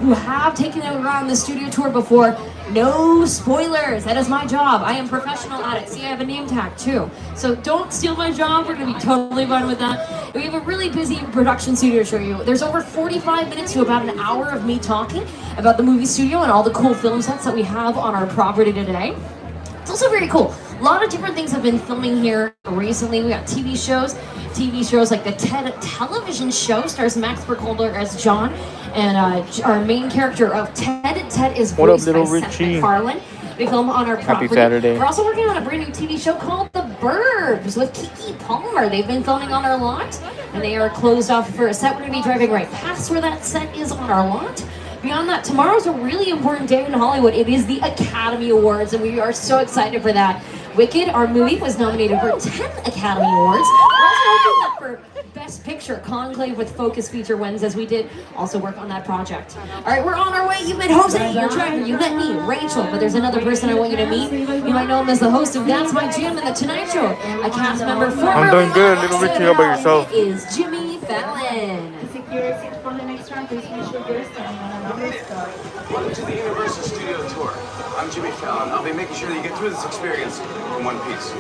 who have taken it around the studio tour before. No spoilers, that is my job. I am professional at it. See, I have a name tag too. So don't steal my job, we're gonna be totally fine with that. We have a really busy production studio to show you. There's over 45 minutes to about an hour of me talking about the movie studio and all the cool film sets that we have on our property today. It's also very cool. A lot of different things have been filming here recently. We got TV shows like the TED television show stars Max Burkholder as John, and our main character of Ted is voiced by Seth MacFarlane. We film on our property. Happy Saturday. We're also working on a brand new TV show called The Burbs with Keke Palmer. They've been filming on our lot, and they are closed off for a set. We're going to be driving right past where that set is on our lot. Beyond that, tomorrow's a really important day in Hollywood. It is the Academy Awards, and we are so excited for that. Wicked, our movie, was nominated for 10 Academy Awards. We're also working for Best Picture, Conclave with Focus Feature wins, as we did also work on that project. All right, we're on our way. You met Jose, your driver. You met me, Rachel. But there's another person I want you to meet. You might know him as the host of That's My Jam and The Tonight Show. A cast member for I'm doing good. Little Richie, how about yourself? Is Jimmy Fallon. For the next round, please make sure you're standing on the start. Welcome to the Universal Studio Tour. I'm Jimmy Fallon. I'll be making sure that you get through this experience in one piece.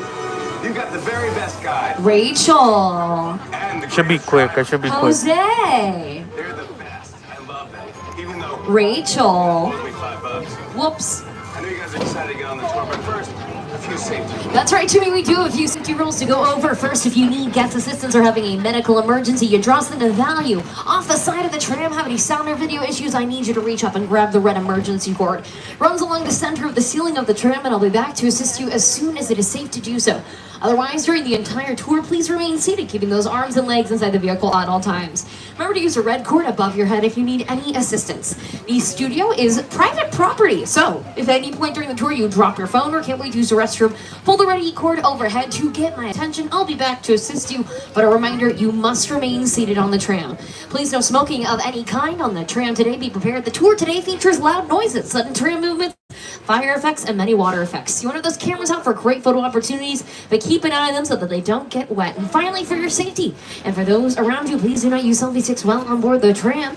You've got the very best guide. Rachel. And the Should be quick. I should be quick. Jose. They're the best. I love that. Even though Rachel. only $5. Whoops. I know you guys are excited to get on the tour, but first, a few safety rules. That's right, Jimmy. We do have a few safety rules to go over. First, if you need guest assistance or having a medical emergency, you draw something of value off the side of the tram, have any sound or video issues, I need you to reach up and grab the red emergency cord. Runs along the center of the ceiling of the tram, and I'll be back to assist you as soon as it is safe to do so. Otherwise, during the entire tour, please remain seated, keeping those arms and legs inside the vehicle at all times. Remember to use a red cord above your head if you need any assistance. The studio is private property, so if at any point during the tour you drop your phone or can't wait to use the restroom, pull the red cord overhead to get my attention. I'll be back to assist you, but a reminder, you must remain seated on the tram. Please no smoking of any kind on the tram today. Be prepared. The tour today features loud noises, sudden tram movements, fire effects, and many water effects. You want those cameras out for great photo opportunities, but keep an eye on them so that they don't get wet. And finally, for your safety, and for those around you, please do not use selfie sticks while on board the tram.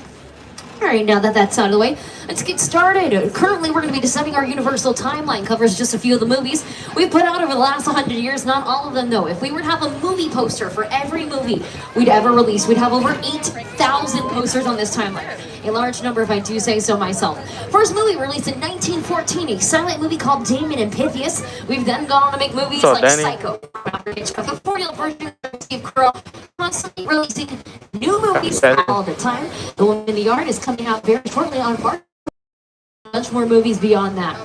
All right, now that that's out of the way, let's get started. Currently, we're going to be descending our Universal timeline, covers just a few of the movies we've put out over the last 100 years, not all of them though. If we were to have a movie poster for every movie we'd ever release, we'd have over 8,000 posters on this timeline. A large number, if I do say so myself. First movie released in 1914, a silent movie called Damon and Pythias. We've then gone on to make movies like Danny? Psycho, the foryou version of Steve Carell, constantly releasing new movies all the time. The Woman in the Yard is coming out very shortly on March. Much more movies beyond that.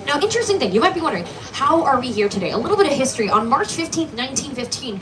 Now, interesting thing, you might be wondering, how are we here today? A little bit of history. On March 15th, 1915,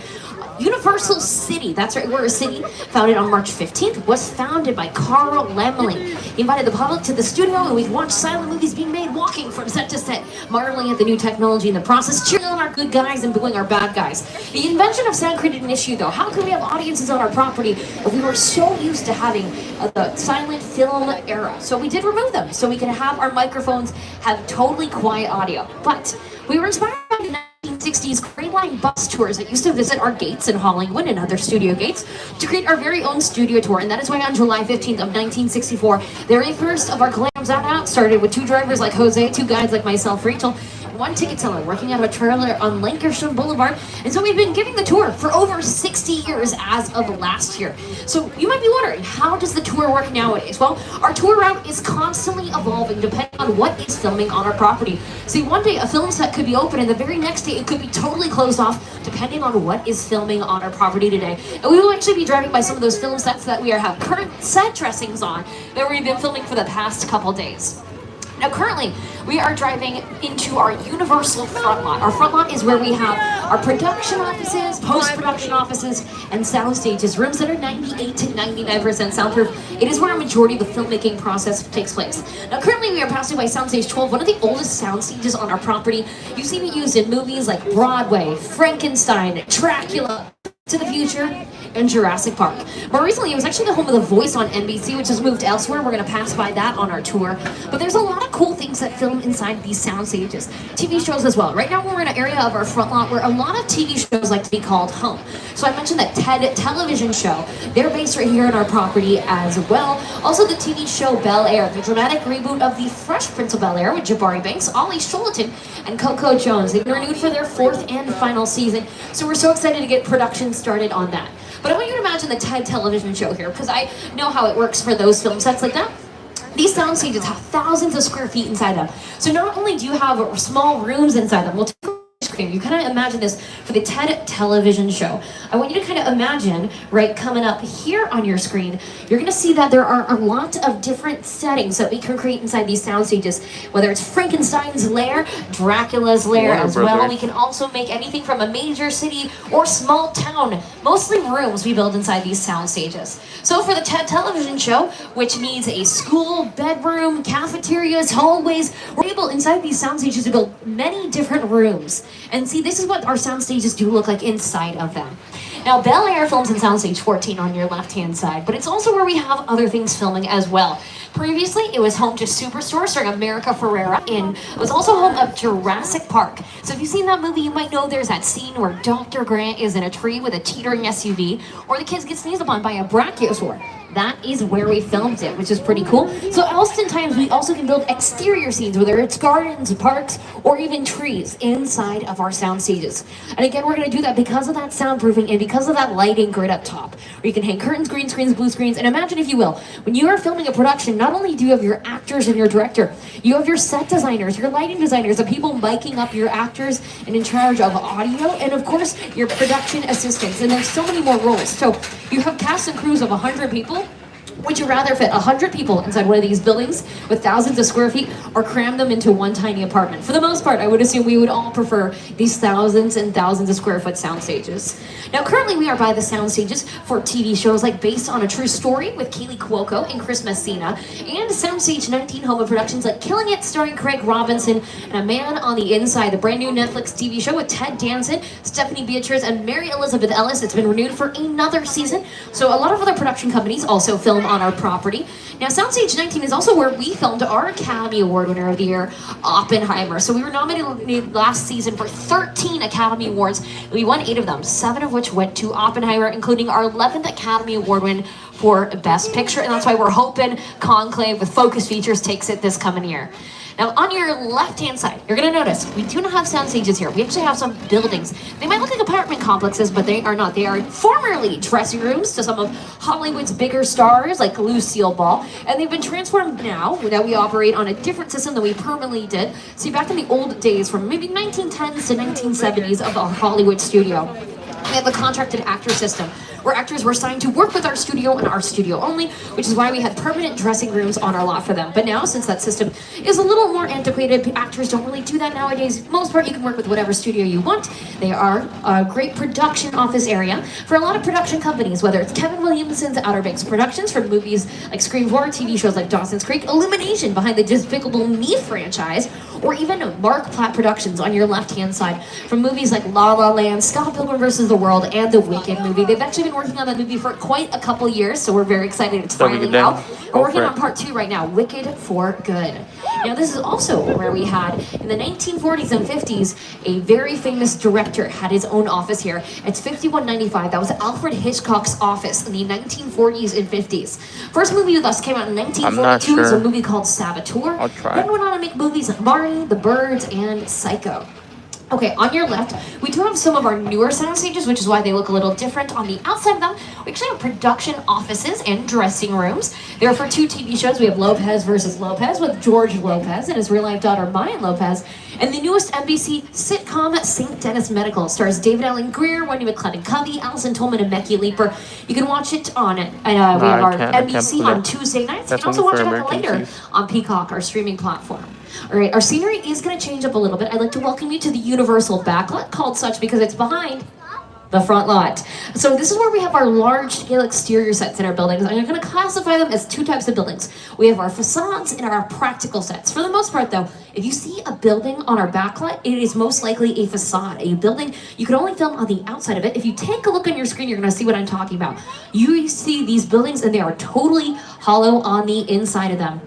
Universal City, that's right, we're a city, founded on March 15th, was founded by Carl Laemmle. He invited the public to the studio, and we watched silent movies being made, walking from set to set, marveling at the new technology in the process, cheering on our good guys and booing our bad guys. The invention of sound created an issue, though. How can we have audiences on our property if we were so used to having the silent film era? So we did remove them, so we could have our microphones have totally quiet audio. But we were inspired by the 1960s Grey Line bus tours that used to visit our gates in Hollywood and other studio gates to create our very own studio tour. And that is why on July 15th of 1964, the very first of our collabs out started with two drivers like Jose, two guides like myself, Rachel, one ticket seller working out of a trailer on Lancashire Boulevard. And so we've been giving the tour for over 60 years as of last year. So you might be wondering, how does the tour work nowadays? Well, our tour route is constantly evolving depending on what is filming on our property. See, one day a film set could be open and the very next day it could be totally closed off depending on what is filming on our property today. And we will actually be driving by some of those film sets that we have current set dressings on that we've been filming for the past couple days. Now currently, we are driving into our Universal front lot. Our front lot is where we have our production offices, post-production offices, and sound stages, rooms that are 98 to 99% soundproof. It is where a majority of the filmmaking process takes place. Now currently, we are passing by Soundstage 12, one of the oldest sound stages on our property. You've seen it used in movies like Broadway, Frankenstein, Dracula, To the Future, and Jurassic Park. More recently, it was actually the home of The Voice on NBC, which has moved elsewhere. We're going to pass by that on our tour. But there's a lot of cool things that film inside these sound stages. TV shows as well. Right now, we're in an area of our front lot where a lot of TV shows like to be called home. So I mentioned that TED television show. They're based right here on our property as well. Also, the TV show Bel-Air, the dramatic reboot of The Fresh Prince of Bel-Air with Jabari Banks, Ollie Sholaton, and Coco Jones. They've been renewed for their 4th and final season. So we're so excited to get production started on that. But I want you to imagine the TED television show here, because I know how it works for those film sets like that. These sound stages have thousands of square feet inside them. So not only do you have small rooms inside them, we'll take a screen. You kind of imagine this for the TED television show. I want you to kind of imagine, right, coming up here on your screen, you're going to see that there are a lot of different settings that we can create inside these sound stages. Whether it's Frankenstein's lair, Dracula's lair as well. We can also make anything from a major city or small town. Mostly rooms we build inside these sound stages. So for the TED television show, which needs a school, bedroom, cafeterias, hallways, we're able inside these sound stages to build many different rooms. And see, this is what our sound stages do look like inside of them. Now, Bel-Air films in Soundstage 14 on your left-hand side, but it's also where we have other things filming as well. Previously, it was home to Superstore starring America Ferrera. It was also home of Jurassic Park. So if you've seen that movie, you might know there's that scene where Dr. Grant is in a tree with a teetering SUV, or the kids get sneezed upon by a brachiosaur. That is where we filmed it, which is pretty cool. So oftentimes we also can build exterior scenes, whether it's gardens, parks, or even trees inside of our sound stages. And again, we're going to do that because of that soundproofing and because of that lighting grid up top, where you can hang curtains, green screens, blue screens. And imagine, if you will, when you are filming a production, not only do you have your actors and your director, you have your set designers, your lighting designers, the people miking up your actors and in charge of audio, and of course, your production assistants. And there's so many more roles. So you have cast and crews of 100 people. Would you rather fit 100 people inside one of these buildings with thousands of square feet, or cram them into one tiny apartment? For the most part, I would assume we would all prefer these thousands and thousands of square foot sound stages. Now, currently we are by the sound stages for TV shows like Based on a True Story with Kaylee Cuoco and Chris Messina, and Soundstage 19 home of productions like Killing It starring Craig Robinson and A Man on the Inside, the brand new Netflix TV show with Ted Danson, Stephanie Beatriz, and Mary Elizabeth Ellis. It's been renewed for another season. So a lot of other production companies also film on our property. Now, Soundstage 19 is also where we filmed our Academy Award winner of the year, Oppenheimer. So we were nominated last season for 13 Academy Awards. We won 8 of them, 7 of which went to Oppenheimer, including our 11th Academy Award win for Best Picture. And that's why we're hoping Conclave with Focus Features takes it this coming year. Now, on your left-hand side, you're going to notice we do not have sound stages here. We actually have some buildings. They might look like apartment complexes, but they are not. They are formerly dressing rooms to some of Hollywood's bigger stars, like Lucille Ball. And they've been transformed now that we operate on a different system than we permanently did. See, back in the old days, from maybe 1910s to 1970s of our Hollywood studio, we have a contracted actor system, where actors were assigned to work with our studio and our studio only, which is why we had permanent dressing rooms on our lot for them. But now, since that system is a little more antiquated, actors don't really do that nowadays. For the most part, you can work with whatever studio you want. They are a great production office area for a lot of production companies, whether it's Kevin Williamson's Outer Banks Productions for movies like Scream 4, TV shows like Dawson's Creek, Illumination behind the Despicable Me franchise, or even Mark Platt Productions on your left-hand side from movies like La La Land, Scott Pilgrim vs. the World, and the Wicked movie. They've actually been working on that movie for quite a couple years, so we're very excited it's finally out. We're working on part 2 right now, Wicked for Good. Now, this is also where we had, in the 1940s and 50s, a very famous director had his own office here. It's 5195. That was Alfred Hitchcock's office in the 1940s and 50s. First movie with us came out in 1942. It's a movie called Saboteur. I'll try. Then went on to make movies like Marty, The Birds, and Psycho. Okay, on your left, we do have some of our newer sound stages, which is why they look a little different. On the outside of them, we actually have production offices and dressing rooms. They are for 2 TV shows. We have Lopez versus Lopez with George Lopez and his real-life daughter, Mayan Lopez. And the newest NBC sitcom, St. Dennis Medical, stars David Allen Greer, Wendy McClendon-Covey, Allison Tolman, and Becky Leeper. You can watch it on we have our NBC on Tuesday nights. You can also watch it later on Peacock, our streaming platform. All right, our scenery is going to change up a little bit. I'd like to welcome you to the Universal backlit, called such because it's behind the front lot. So this is where we have our large-scale exterior sets in our buildings. I'm going to classify them as two types of buildings. We have our facades and our practical sets. For the most part, though, if you see a building on our backlot, it is most likely a facade. A building, you can only film on the outside of it. If you take a look on your screen, you're going to see what I'm talking about. You see these buildings, and they are totally hollow on the inside of them.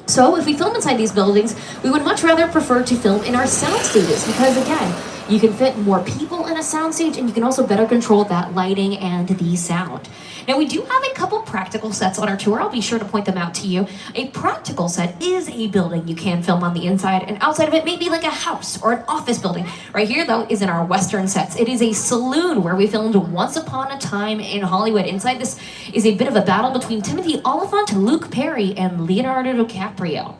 So if we film inside these buildings, we would much rather prefer to film in our sound studios because, again, you can fit more people in a soundstage, and you can also better control that lighting and the sound. Now, we do have a couple practical sets on our tour. I'll be sure to point them out to you. A practical set is a building you can film on the inside, and outside of it may be like a house or an office building. Right here, though, is in our Western sets. It is a saloon where we filmed Once Upon a Time in Hollywood. Inside this is a bit of a battle between Timothy Olyphant, Luke Perry, and Leonardo DiCaprio.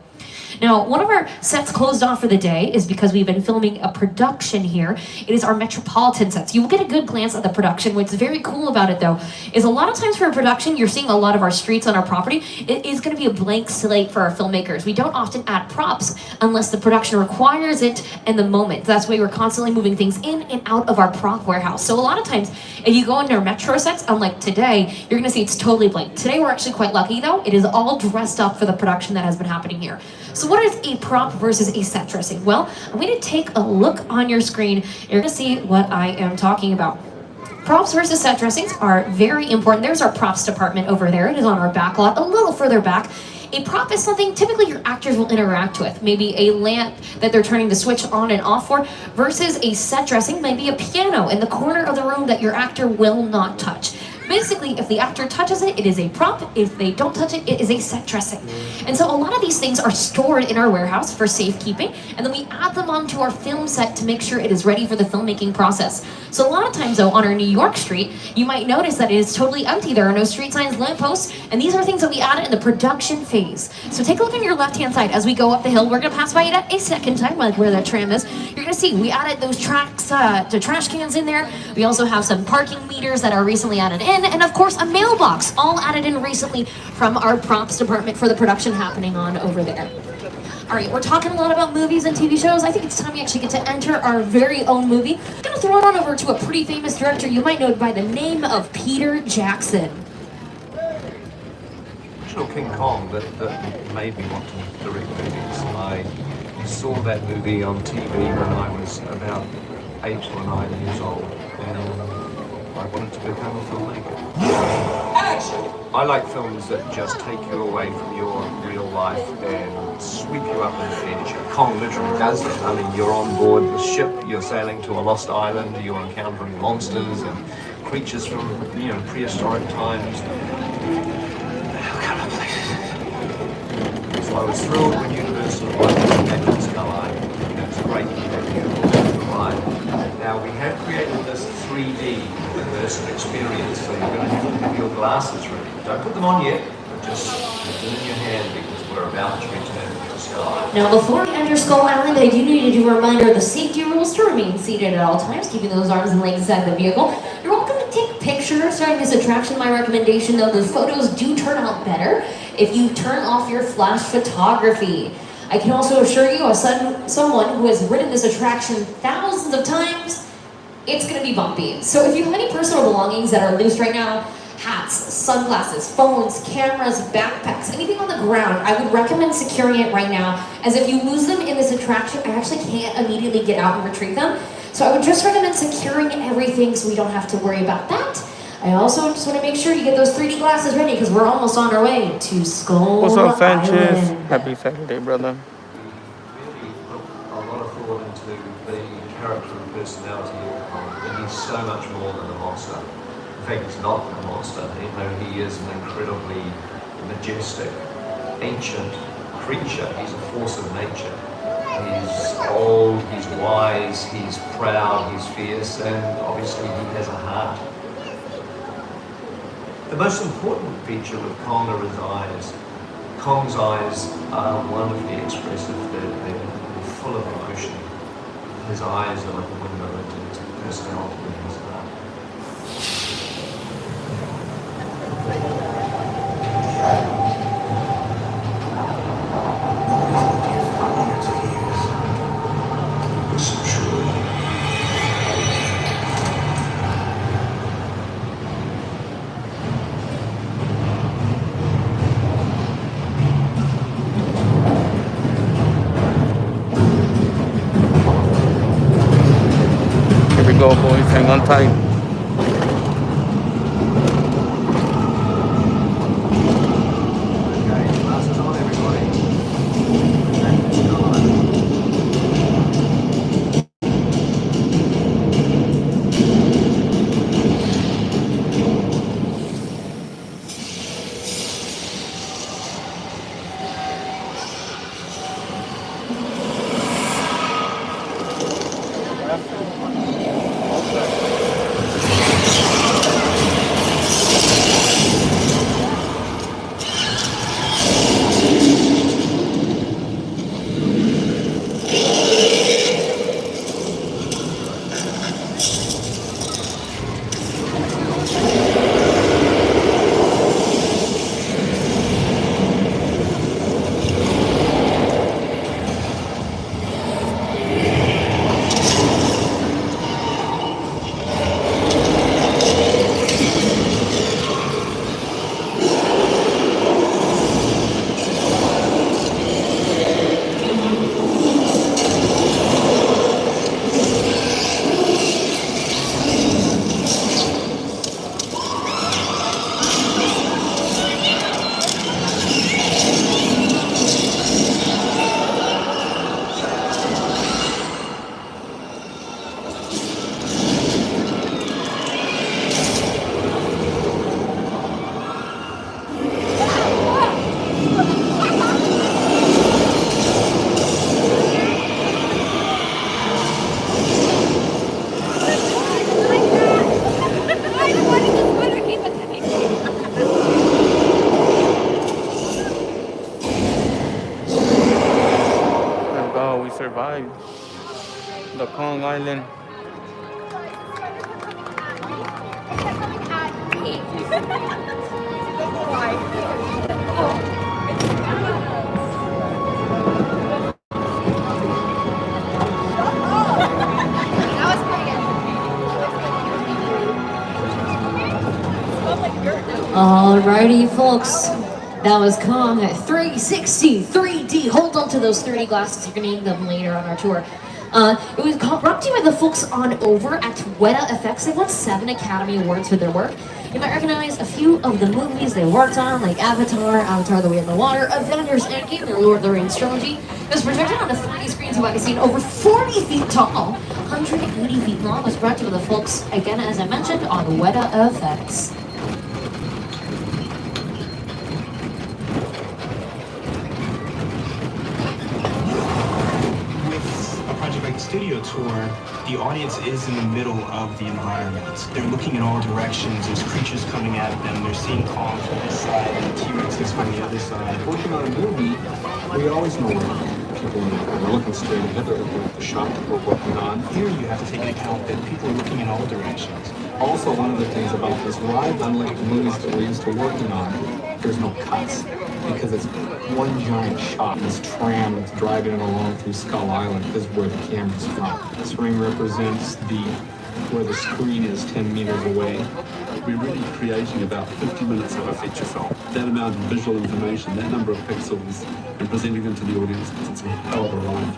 Now, one of our sets closed off for the day is because we've been filming a production here. It is our Metropolitan sets. You will get a good glance at the production. What's very cool about it, though, is a lot of times for a production, you're seeing a lot of our streets on our property. It is going to be a blank slate for our filmmakers. We don't often add props unless the production requires it in the moment. That's why we're constantly moving things in and out of our prop warehouse. So a lot of times, if you go into our Metro sets, unlike today, you're going to see it's totally blank. Today, we're actually quite lucky, though. It is all dressed up for the production that has been happening here. So what is a prop versus a set dressing? Well, I'm going to take a look on your screen. You're going to see what I am talking about. Props versus set dressings are very important. There's our props department over there. It is on our back lot, a little further back. A prop is something typically your actors will interact with. Maybe a lamp that they're turning the switch on and off for, versus a set dressing, maybe a piano in the corner of the room that your actor will not touch. Basically, if the actor touches it, it is a prop. If they don't touch it, it is a set dressing. And so a lot of these things are stored in our warehouse for safekeeping, and then we add them onto our film set to make sure it is ready for the filmmaking process. So a lot of times, though, on our New York street, you might notice that it is totally empty. There are no street signs, lampposts, and these are things that we added in the production phase. So take a look on your left-hand side. As we go up the hill, we're going to pass by it a second time, like where that tram is. You're going to see we added those the trash cans in there. We also have some parking meters that are recently added in, and of course a mailbox, all added in recently from our props department for the production happening on over there. All right, we're talking a lot about movies and TV shows. I think it's time we actually get to enter our very own movie. I'm gonna throw it on over to a pretty famous director. You might know it by the name of Peter Jackson. Original King Kong that made me want to direct movies. I saw that movie on TV when I was about 8 or 9 years old, and I wanted to become a filmmaker. Action! I like films that just take you away from your real life and sweep you up in adventure. Kong literally does that. I mean, you're on board the ship, you're sailing to a lost island, you're encountering monsters and creatures from, prehistoric times. How can I play this? So I was thrilled when Universal wanted to make Skyline. It's great to have you ride. Now, we have created this 3D immersive experience, so you're going to have your glasses ready. Don't put them on yet, but just put them in your hand because we're about to return to Sky. Now, before we enter Skull Island, I do need to do a reminder of the safety rules to remain seated at all times, keeping those arms and legs inside the vehicle. You're welcome to take pictures during this attraction. My recommendation, though, the photos do turn out better if you turn off your flash photography. I can also assure you, as someone who has ridden this attraction thousands of times, it's going to be bumpy. So if you have any personal belongings that are loose right now, hats, sunglasses, phones, cameras, backpacks, anything on the ground, I would recommend securing it right now, as if you lose them in this attraction, I actually can't immediately get out and retrieve them. So I would just recommend securing everything so we don't have to worry about that. I also just want to make sure you get those 3D glasses ready because we're almost on our way to Skull What's up, Sanchez? Island. Happy Saturday, brother. Really put a lot of thought into the character and personality of Kong, and he's so much more than a monster. In fact, he's not a monster. He is an incredibly majestic, ancient creature. He's a force of nature. He's old, he's wise, he's proud, he's fierce, and obviously he has a heart. The most important feature of Kong are his eyes. Kong's eyes are wonderfully expressive. They're full of emotion. His eyes are like a window into his personality and his heart. go, boys. Hang on tight. Okay, glasses on, everybody. Thank God we survived the Kong Island. Alrighty, folks. That was Kong 360 3D. Hold on to those 3D glasses. You're gonna need them later on our tour. It was brought to you by the folks on over at Weta Effects. They won 7 Academy Awards for their work. You might recognize a few of the movies they worked on, like Avatar, The Way in the Water, Avengers Endgame, and Lord of the Rings trilogy. It was projected on a 3D screen so I could see over 40 feet tall, 180 feet long. It was brought to you by the folks, again, as I mentioned, on Weta Effects. Studio tour, the audience is in the middle of the environment. They're looking in all directions. There's creatures coming at them. They're seeing Kong from this side and T-Rex from the other side. Working on a movie, we always know where people are. We're looking straight ahead. They're looking at the shot that we're working on. Here you have to take into account that people are looking in all directions. Also, one of the things about this ride, unlike the movies that we're used to working on, there's no cuts. Because it's one giant shot. This tram that's driving along through Skull Island is where the camera's from. This ring represents where the screen is 10 meters away. We're really creating about 50 minutes of a feature film. That amount of visual information, that number of pixels, and presenting them to the audience, it's a hell of a ride.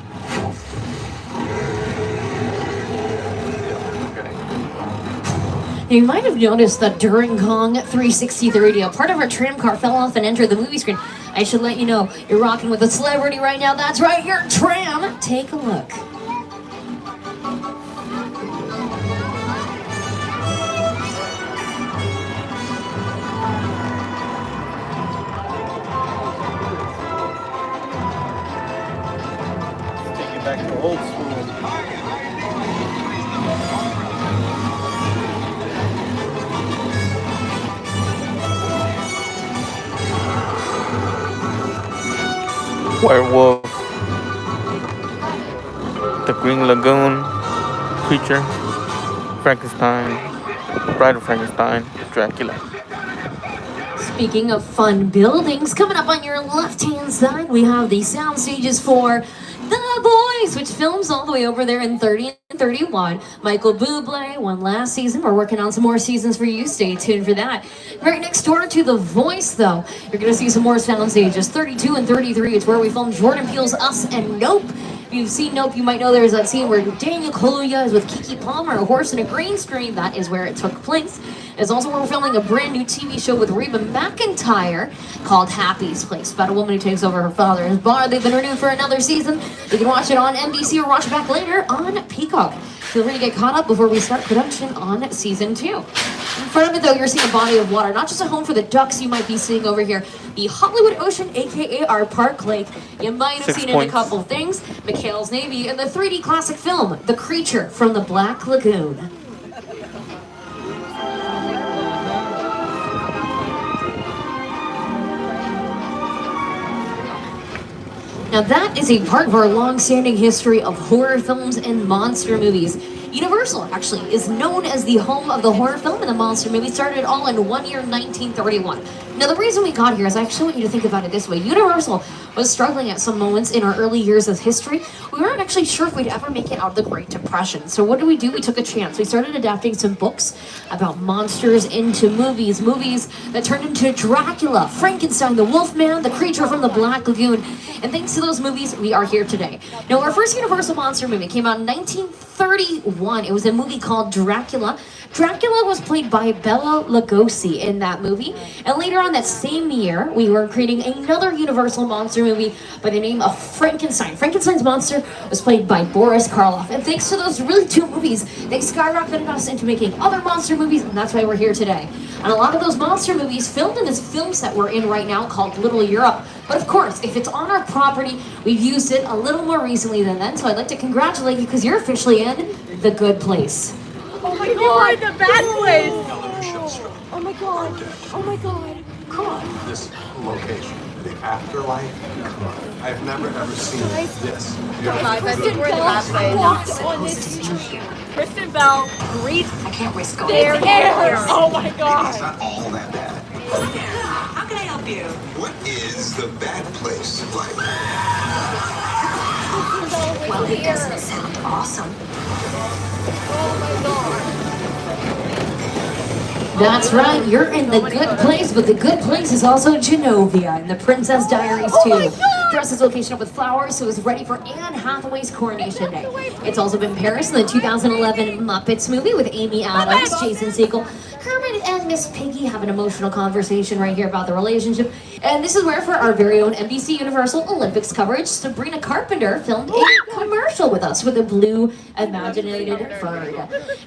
You might have noticed that during Kong 360 3D, part of our tram car fell off and entered the movie screen. I should let you know, you're rocking with a celebrity right now. That's right, your tram. Take a look. Take it back to old school. Werewolf, the Green Lagoon, Creature, Frankenstein, Bride of Frankenstein, Dracula. Speaking of fun buildings, coming up on your left-hand side, we have the sound stages for The Boys, which films all the way over there in 30 and 31. Michael Bublé won last season. We're working on some more seasons for you. Stay tuned for that. Right next door to The Voice, though, you're going to see some more sound stages. 32 and 33, it's where we filmed Jordan Peele's Us and Nope. If you've seen Nope, you might know there's that scene where Daniel Kaluuya is with Keke Palmer, a horse and a green screen. That is where it took place. It's also where we're filming a brand new TV show with Reba McEntire called Happy's Place, about a woman who takes over her father's bar. They've been renewed for another season. You can watch it on NBC or watch it back later on Peacock. Feel free to get caught up before we start production on season 2. In front of it, though, you're seeing a body of water, not just a home for the ducks you might be seeing over here. The Hollywood Ocean, aka our Park Lake. You might have 6 seen it in points. a couple things. 𝐾𝐨's Navy and the 3D classic film, The Creature from the Black Lagoon. Now that is a part of our long-standing history of horror films and monster movies. Universal, actually, is known as the home of the horror film and the monster movie. Started all in one year, 1931. Now the reason we got here is I actually want you to think about it this way. Universal was struggling at some moments in our early years of history. We weren't actually sure if we'd ever make it out of the Great Depression. So what did? We took a chance. We started adapting some books about monsters into movies. Movies that turned into Dracula, Frankenstein, the Wolfman, the Creature from the Black Lagoon. And thanks to those movies, we are here today. Now, our first Universal monster movie came out in 1931. It was a movie called Dracula. Dracula was played by Bela Lugosi in that movie. And later on that same year, we were creating another Universal monster movie by the name of Frankenstein. Frankenstein's monster was played by Boris Karloff. And thanks to those really two movies, they skyrocketed us into making other monster movies, and that's why we're here today. And a lot of those monster movies filmed in this film set we're in right now called Little Europe. But of course, if it's on our property, we've used it a little more recently than then, so I'd like to congratulate you because you're officially in The Good Place. Oh my god, the bad place! Oh my god. Oh my god. This location, the afterlife, I've never ever seen this. Guys, I think we're in the bad place. Walked on this. Kristen Bell breathes I can't risk going. their air. Oh my god. It's not all that bad. How can I help you? What is the bad place like? Well, it doesn't sound awesome. That's right, you're in the good place, but the good place is also Genovia in the Princess Diaries too. Dress this location up with flowers, so it's ready for Anne Hathaway's coronation day. It's also been Paris in the 2011 Muppets movie with Amy Adams, Jason Segel, Kermit and Miss Piggy have an emotional conversation right here about the relationship. And this is where, for our very own NBC Universal Olympics coverage, Sabrina Carpenter filmed a commercial with us with a blue imaginated bird.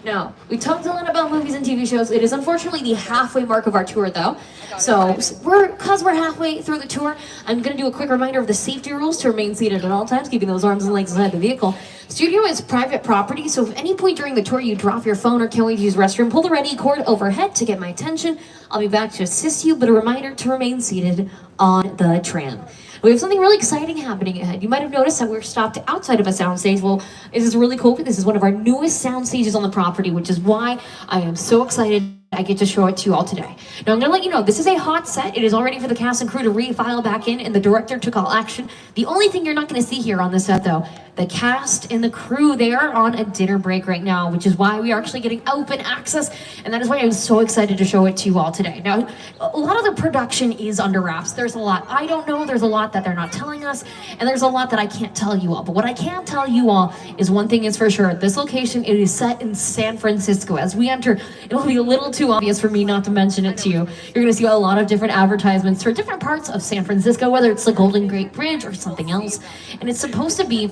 Now, we talked a lot about movies and TV shows. It is unfortunately the halfway mark of our tour, though. So, because we're halfway through the tour, I'm going to do a quick reminder of the safety rules to remain seated at all times, keeping those arms and legs inside the vehicle. Studio is private property, so if at any point during the tour you drop your phone or can't wait to use the restroom, pull the ready cord overhead to get my attention. I'll be back to assist you, but a reminder to remain seated on the tram. We have something really exciting happening ahead. You might have noticed that we're stopped outside of a soundstage. Well, this is really cool. This is one of our newest sound stages on the property, which is why I am so excited I get to show it to you all today. Now, I'm going to let you know, this is a hot set. It is all ready for the cast and crew to refile back in, and the director took all action. The only thing you're not going to see here on the set, though, the cast and the crew, they are on a dinner break right now, which is why we are actually getting open access, and that is why I'm so excited to show it to you all today. Now, a lot of the production is under wraps. There's a lot I don't know, there's a lot that they're not telling us, and there's a lot that I can't tell you all. But what I can tell you all is one thing is for sure. This location, it is set in San Francisco. As we enter, it will be a little too obvious for me not to mention it to you. You're going to see a lot of different advertisements for different parts of San Francisco, whether it's the Golden Gate Bridge or something else. And it's supposed to be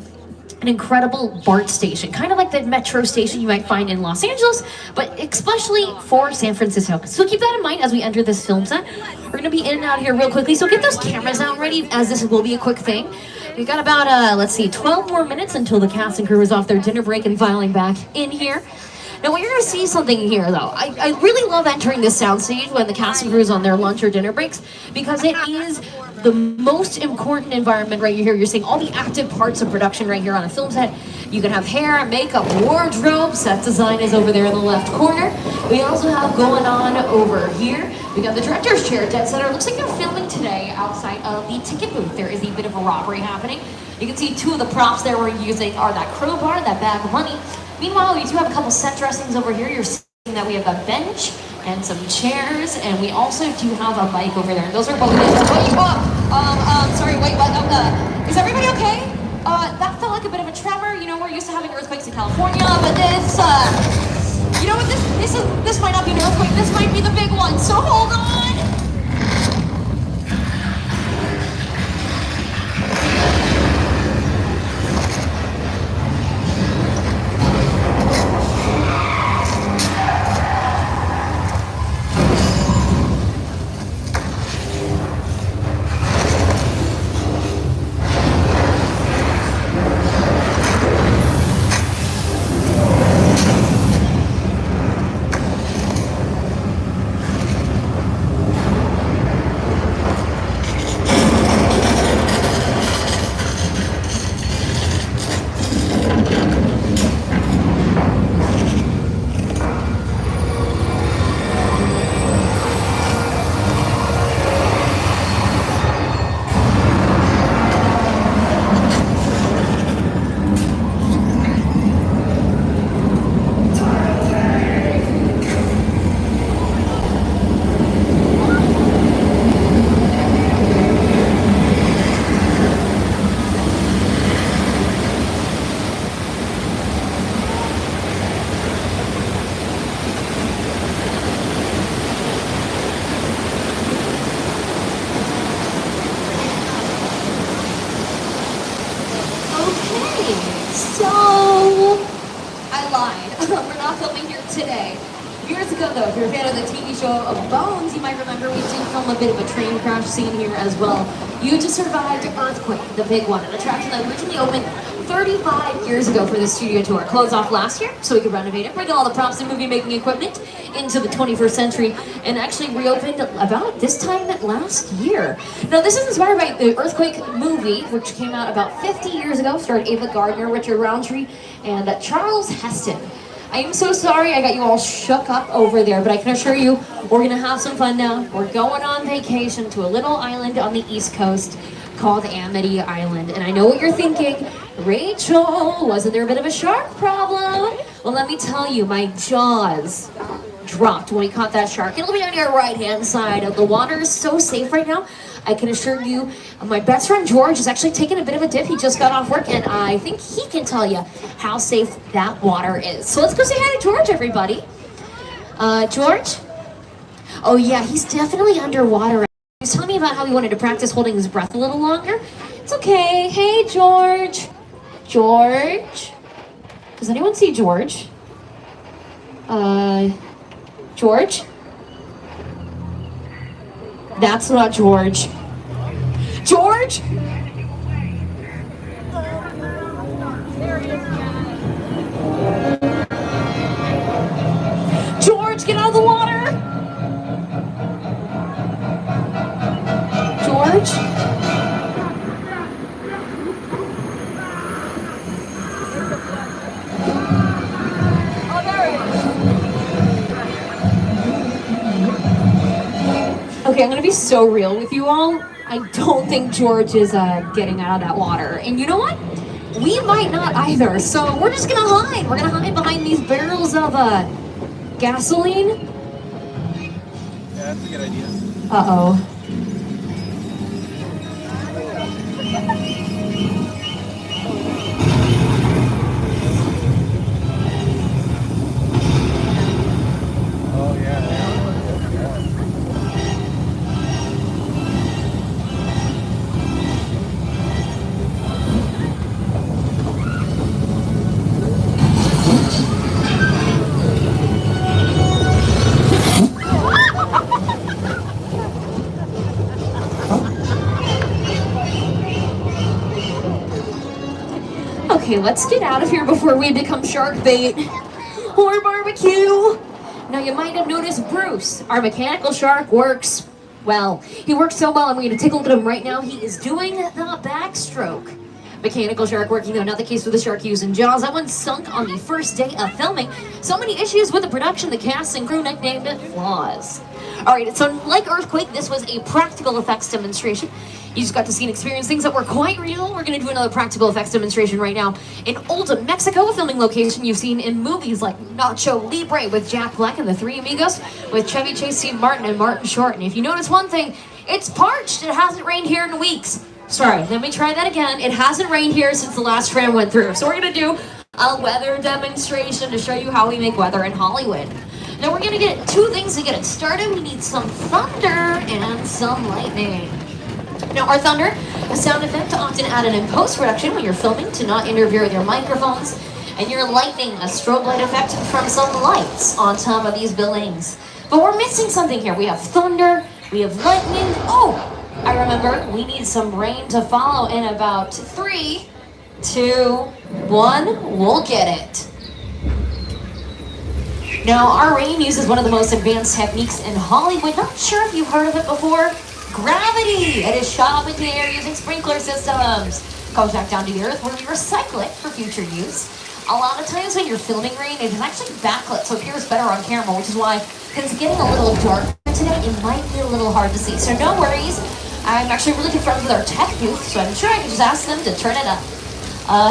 an incredible BART station, kind of like the metro station you might find in Los Angeles, but especially for San Francisco. So keep that in mind as we enter this film set. We're going to be in and out here real quickly, so get those cameras out ready, as this will be a quick thing. We've got about, let's see, 12 more minutes until the cast and crew is off their dinner break and filing back in here. Now, you're going to see something here, though. I really love entering this soundstage when the cast and crew is on their lunch or dinner breaks, because it is the most important environment right here. You're seeing all the active parts of production right here on a film set. You can have hair, makeup, wardrobe. Set design is over there in the left corner. We also have going on over here. We got the director's chair, dead center. Looks like they're filming today outside of the ticket booth. There is a bit of a robbery happening. You can see two of the props there we're using are that crowbar, that bag of money. Meanwhile, we do have a couple set dressings over here. You're seeing that we have a bench and some chairs, and we also do have a bike over there. And those are both. Sorry, wait, what? Is everybody okay? That felt like a bit of California, but you know what, this might not be an earthquake, this might be the big one, so hold on! So, I lied. We're not filming here today. Years ago, though, if you're a fan of the TV show of Bones, you might remember we did film a bit of a train crash scene here as well. You just survived Earthquake, the big one, an attraction that originally opened 35 years ago for the studio tour. Closed off last year so we could renovate it, bring all the props and movie-making equipment into the 21st century, and actually reopened about this time last year. Now, this is inspired by the Earthquake movie, which came out about 50 years ago, starred Ava Gardner, Richard Roundtree, and Charles Heston. I am so sorry I got you all shook up over there, but I can assure you we're gonna have some fun now. We're going on vacation to a little island on the East Coast called Amity Island. And I know what you're thinking, Rachel, wasn't there a bit of a shark problem? Well, let me tell you, my jaws dropped when we caught that shark. It'll be on your right-hand side. The water is so safe right now. I can assure you, my best friend George is actually taking a bit of a dip. He just got off work, and I think he can tell you how safe that water is. So let's go say hi to George, everybody. George? Oh yeah, he's definitely underwater. He was telling me about how he wanted to practice holding his breath a little longer. It's okay. Hey, George. George? Does anyone see George? George? That's not George. George? George, get out of the water! George? Oh, there he is. Okay, I'm gonna be so real with you all. I don't think George is getting out of that water. And you know what? We might not either. So we're just gonna hide. We're gonna hide behind these barrels of gasoline. Yeah, that's a good idea. Uh-oh. Oh, yeah. Okay, let's get out of here before we become shark bait or barbecue. Now, you might have noticed Bruce, our mechanical shark, works well. He works so well, I'm going to take a look at him right now. He is doing the backstroke. Mechanical shark working, though, not the case with the shark using jaws. That one sunk on the first day of filming. So many issues with the production, the cast and crew nicknamed it Flaws. Alright, so like Earthquake, this was a practical effects demonstration. You just got to see and experience things that were quite real. We're going to do another practical effects demonstration right now in Old Mexico, a filming location you've seen in movies like Nacho Libre with Jack Black and the Three Amigos, with Chevy Chase, Steve Martin, and Martin Short. And if you notice one thing, it's parched. It hasn't rained here in weeks. Sorry, let me try that again. It hasn't rained here since the last tram went through. So we're going to do a weather demonstration to show you how we make weather in Hollywood. Now we're gonna get two things to get it started. We need some thunder and some lightning. Now our thunder, a sound effect often added in post-production when you're filming to not interfere with your microphones, and your lightning, a strobe light effect from some lights on top of these buildings. But we're missing something here. We have thunder, we have lightning. Oh, I remember, we need some rain to follow in about 3, 2, 1, we'll get it. Now, our rain uses one of the most advanced techniques in Hollywood. Not sure if you've heard of it before. Gravity! It is shot up into the air using sprinkler systems. Comes back down to the earth where we recycle it for future use. A lot of times when you're filming rain, it is actually backlit, so it appears better on camera, which is why, because it's getting a little dark today, it might be a little hard to see. So no worries. I'm actually really good friends with our tech booth, so I'm sure I can just ask them to turn it up.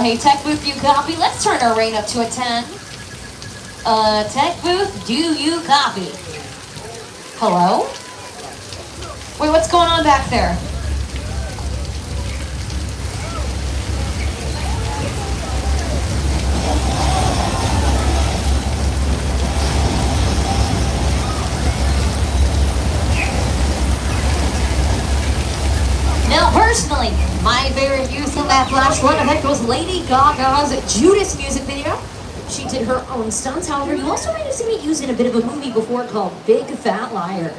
Hey, tech booth, you copy? Let's turn our rain up to a 10. Tech booth, do you copy? Hello? Wait, what's going on back there? Now, personally, my favorite use of that flash flood effect was Lady Gaga's Judas music video. She did her own stunts. However, you also might have seen it used in a bit of a movie before called Big Fat Liar.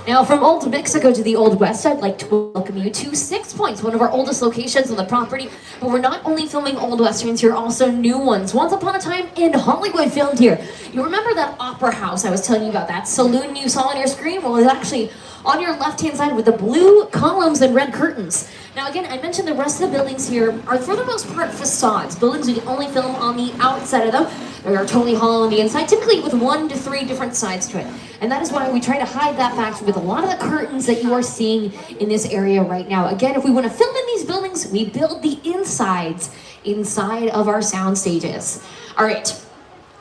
Now, from Old Mexico to the Old West, I'd like to welcome you to 6 Points, one of our oldest locations on the property. But we're not only filming old westerns here, also new ones. Once upon a time in Hollywood filmed here. You remember that opera house I was telling you about, that saloon you saw on your screen? Well, it's actually on your left-hand side with the blue columns and red curtains. Now, again, I mentioned the rest of the buildings here are, for the most part, facades. Buildings we can only film on the outside of them. They are totally hollow on the inside, typically with 1 to 3 different sides to it. And that is why we try to hide that fact with a lot of the curtains that you are seeing in this area right now. Again, if we want to film in these buildings, we build the insides inside of our sound stages. All right.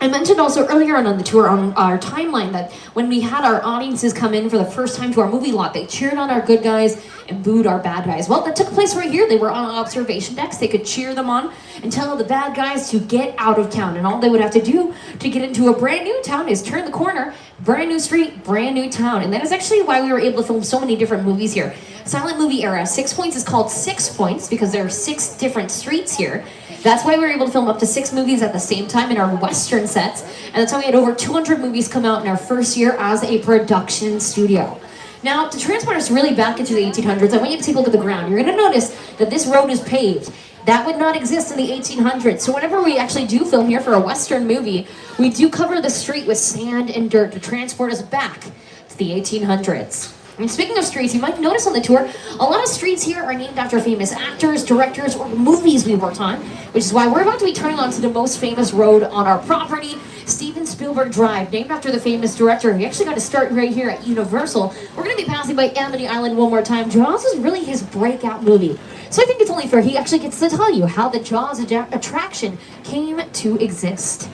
I mentioned also earlier on the tour, on our timeline, that when we had our audiences come in for the first time to our movie lot, they cheered on our good guys and booed our bad guys. Well, that took place right here. They were on observation decks. They could cheer them on and tell the bad guys to get out of town. And all they would have to do to get into a brand new town is turn the corner, brand new street, brand new town. And that is actually why we were able to film so many different movies here. Silent movie era. 6 Points is called 6 Points because there are 6 different streets here. That's why we were able to film up to 6 movies at the same time in our Western sets. And that's how we had over 200 movies come out in our first year as a production studio. Now, to transport us really back into the 1800s, I want you to take a look at the ground. You're going to notice that this road is paved. That would not exist in the 1800s. So whenever we actually do film here for a Western movie, we do cover the street with sand and dirt to transport us back to the 1800s. And speaking of streets, you might notice on the tour, a lot of streets here are named after famous actors, directors, or movies we worked on, which is why we're about to be turning onto the most famous road on our property, Steven Spielberg Drive, named after the famous director. He actually got to start right here at Universal. We're going to be passing by Amity Island one more time. Jaws is really his breakout movie. So I think it's only fair he actually gets to tell you how the Jaws attraction came to exist.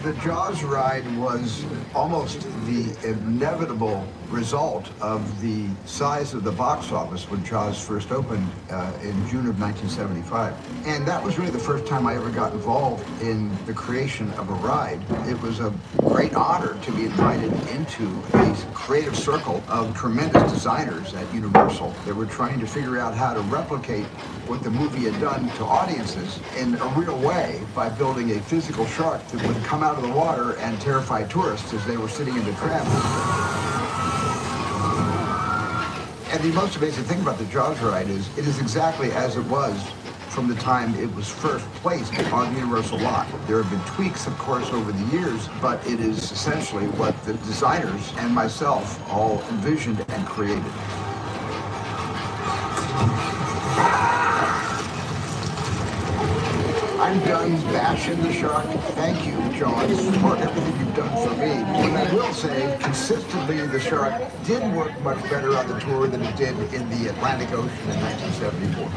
The Jaws ride was almost the inevitable result of the size of the box office when Jaws first opened in June of 1975. And that was really the first time I ever got involved in the creation of a ride. It was a great honor to be invited into a creative circle of tremendous designers at Universal that were trying to figure out how to replicate what the movie had done to audiences in a real way by building a physical shark that would come out of the water and terrify tourists as they were sitting in the tram. And the most amazing thing about the Jaws ride is it is exactly as it was from the time it was first placed on the Universal lot. There have been tweaks, of course, over the years, but it is essentially what the designers and myself all envisioned and created. I I'm done bashing the shark. Thank you, John, for everything you've done for me. And I will say, consistently, the shark did work much better on the tour than it did in the Atlantic Ocean in 1974.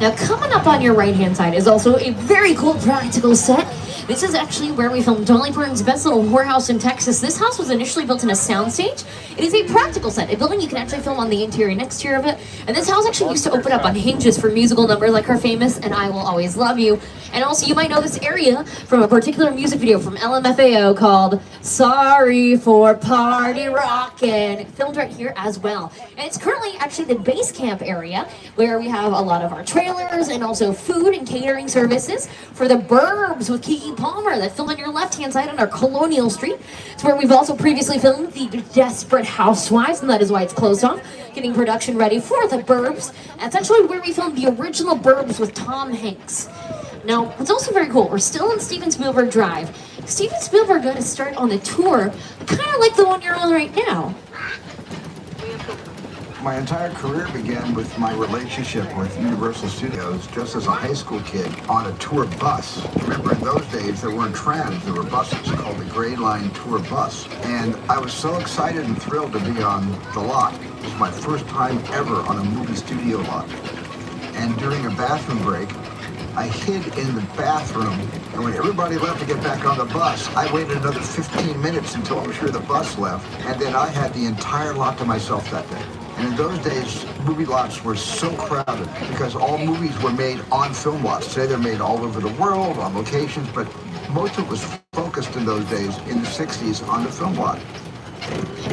Now, coming up on your right-hand side is also a very cool practical set. This is actually where we filmed Dolly Parton's Best Little Whorehouse in Texas. This house was initially built in a soundstage. It is a practical set, a building you can actually film on the interior and exterior of it. And this house actually used to open up on hinges for musical numbers like her famous "And I Will Always Love You." And also, you might know this area from a particular music video from LMFAO called "Sorry for Party Rockin'," filmed right here as well. And it's currently actually the base camp area where we have a lot of our trailers and also food and catering services for the Burbs with Keke Palmer that filmed on your left-hand side on our Colonial Street. It's where we've also previously filmed the Desperate Housewives, and that is why it's closed off, getting production ready for the Burbs. That's actually where we filmed the original Burbs with Tom Hanks. Now, what's also very cool, we're still on Steven Spielberg Drive. Steven Spielberg got to start on the tour, kind of like the one you're on right now. My entire career began with my relationship with Universal Studios just as a high school kid on a tour bus. Remember, in those days, there weren't trams, there were buses called the Gray Line Tour Bus. And I was so excited and thrilled to be on the lot. It was my first time ever on a movie studio lot. And during a bathroom break, I hid in the bathroom, and when everybody left to get back on the bus, I waited another 15 minutes until I'm sure the bus left, and then I had the entire lot to myself that day. And in those days, movie lots were so crowded because all movies were made on film lots. Today they're made all over the world, on locations, but most of it was focused in those days, in the 60s, on the film lot.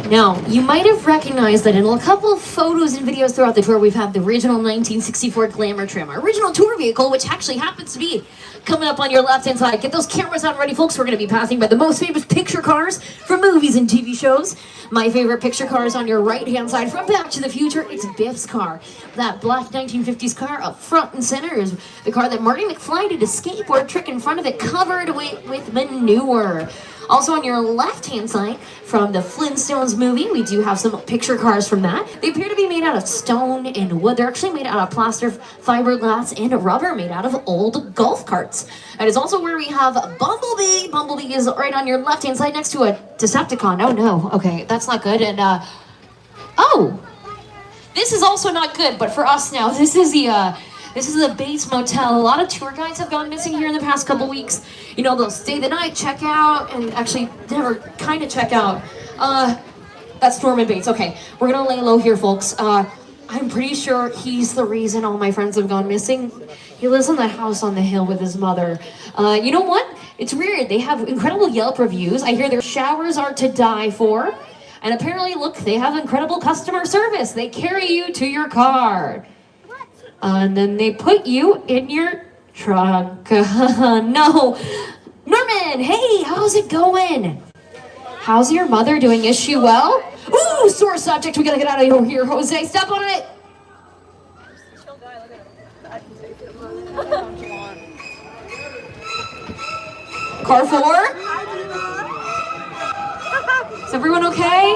Now, you might have recognized that in a couple of photos and videos throughout the tour, we've had the original 1964 Glamour trim, our original tour vehicle, which actually happens to be coming up on your left-hand side. Get those cameras out ready, folks. We're going to be passing by the most famous picture cars from movies and TV shows. My favorite picture car is on your right-hand side from Back to the Future. It's Biff's car. That black 1950s car up front and center is the car that Marty McFly did a skateboard trick in front of it, covered with manure. Also on your left-hand side, from the Flintstones movie, we do have some picture cars from that. They appear to be made out of stone and wood. They're actually made out of plaster, fiberglass, and rubber made out of old golf carts. That is also where we have Bumblebee. Bumblebee is right on your left-hand side next to a Decepticon. Oh no, okay, that's not good. And oh, this is also not good, but for us now, this is the Bates Motel. A lot of tour guides have gone missing here in the past couple weeks. You know, they'll stay the night, check out, and actually never kind of check out. That's Norman Bates. Okay, we're gonna lay low here, folks. I'm pretty sure he's the reason all my friends have gone missing. He lives in that house on the hill with his mother. You know what? It's weird. They have incredible Yelp reviews. I hear their showers are to die for. And apparently, look, they have incredible customer service. They carry you to your car. And then they put you in your trunk. No. Norman, hey, how's it going? How's your mother doing? Is she well? Ooh, sore subject. We gotta get out of here, Jose. Step on it. Car 4? Is everyone okay?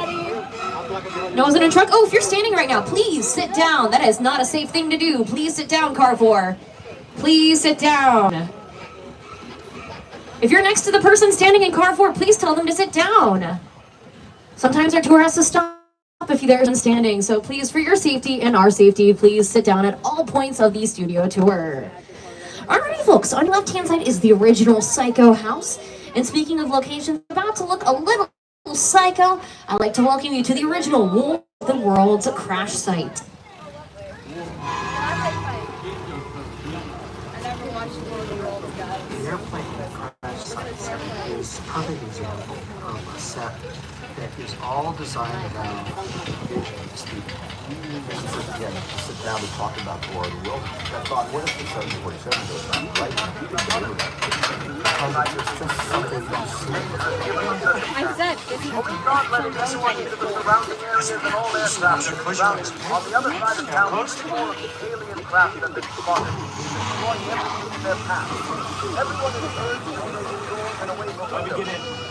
No one's in a truck? Oh, if you're standing right now, please sit down. That is not a safe thing to do. Please sit down, car 4. Please sit down. If you're next to the person standing in car 4, please tell them to sit down. Sometimes our tour has to stop if they're standing. So please, for your safety and our safety, please sit down at all points of the studio tour. Alrighty, folks, on your left-hand side is the original Psycho house. And speaking of locations, about to look a little psycho, I'd like to welcome you to the original War of the Worlds crash site. The airplane crash site is a perfect example of a set that is all designed around speed. Again, sit down and talk about the War of the Worlds. I thought, what if the 747 goes down right now? Because it's just something that's I said, if you not letting anyone into the surrounding areas and all aircraft on the other side of town, more of the alien craft have been spotted, destroying everything in their path. Everyone is urged to remain indoors and away from windows.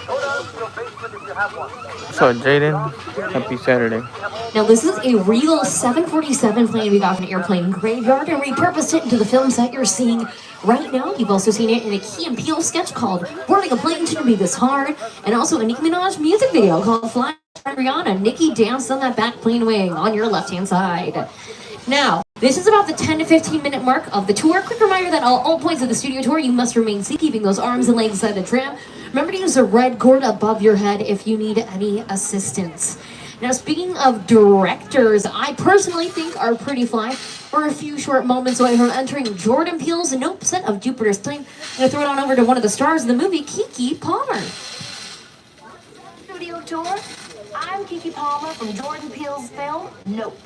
Go down to your basement if you have one. So Jaden, happy Saturday. Now this is a real 747 plane we got from an airplane graveyard and repurposed it into the film set you're seeing right now. You've also seen it in a Key and Peele sketch called Boarding a Plane Shouldn't Be This Hard, and also a Nicki Minaj music video called Fly Rihanna. Nicki danced on that back plane wing on your left-hand side. Now, this is about the 10 to 15 minute mark of the tour. Quick reminder that all points of the studio tour, you must remain seated, keeping those arms and legs inside the tram. Remember to use the red cord above your head if you need any assistance. Now, speaking of directors, I personally think are pretty fly. We're a few short moments away from entering Jordan Peele's Nope set of Jupiter's Claim. I'm going to throw it on over to one of the stars of the movie, Keke Palmer. Studio tour. I'm Keke Palmer from Jordan Peele's film, Nope.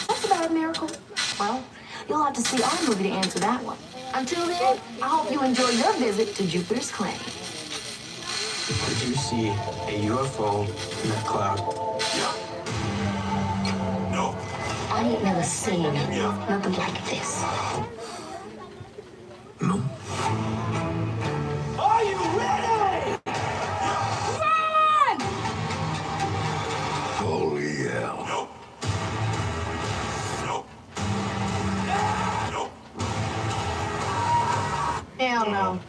What's about a miracle? Well, you'll have to see our movie to answer that one. Until then, I hope you enjoy your visit to Jupiter's Claim. Did you see a UFO in that cloud? No. I ain't never seen nothing like this. No. Are you ready? Run! Holy hell. No. Hell no.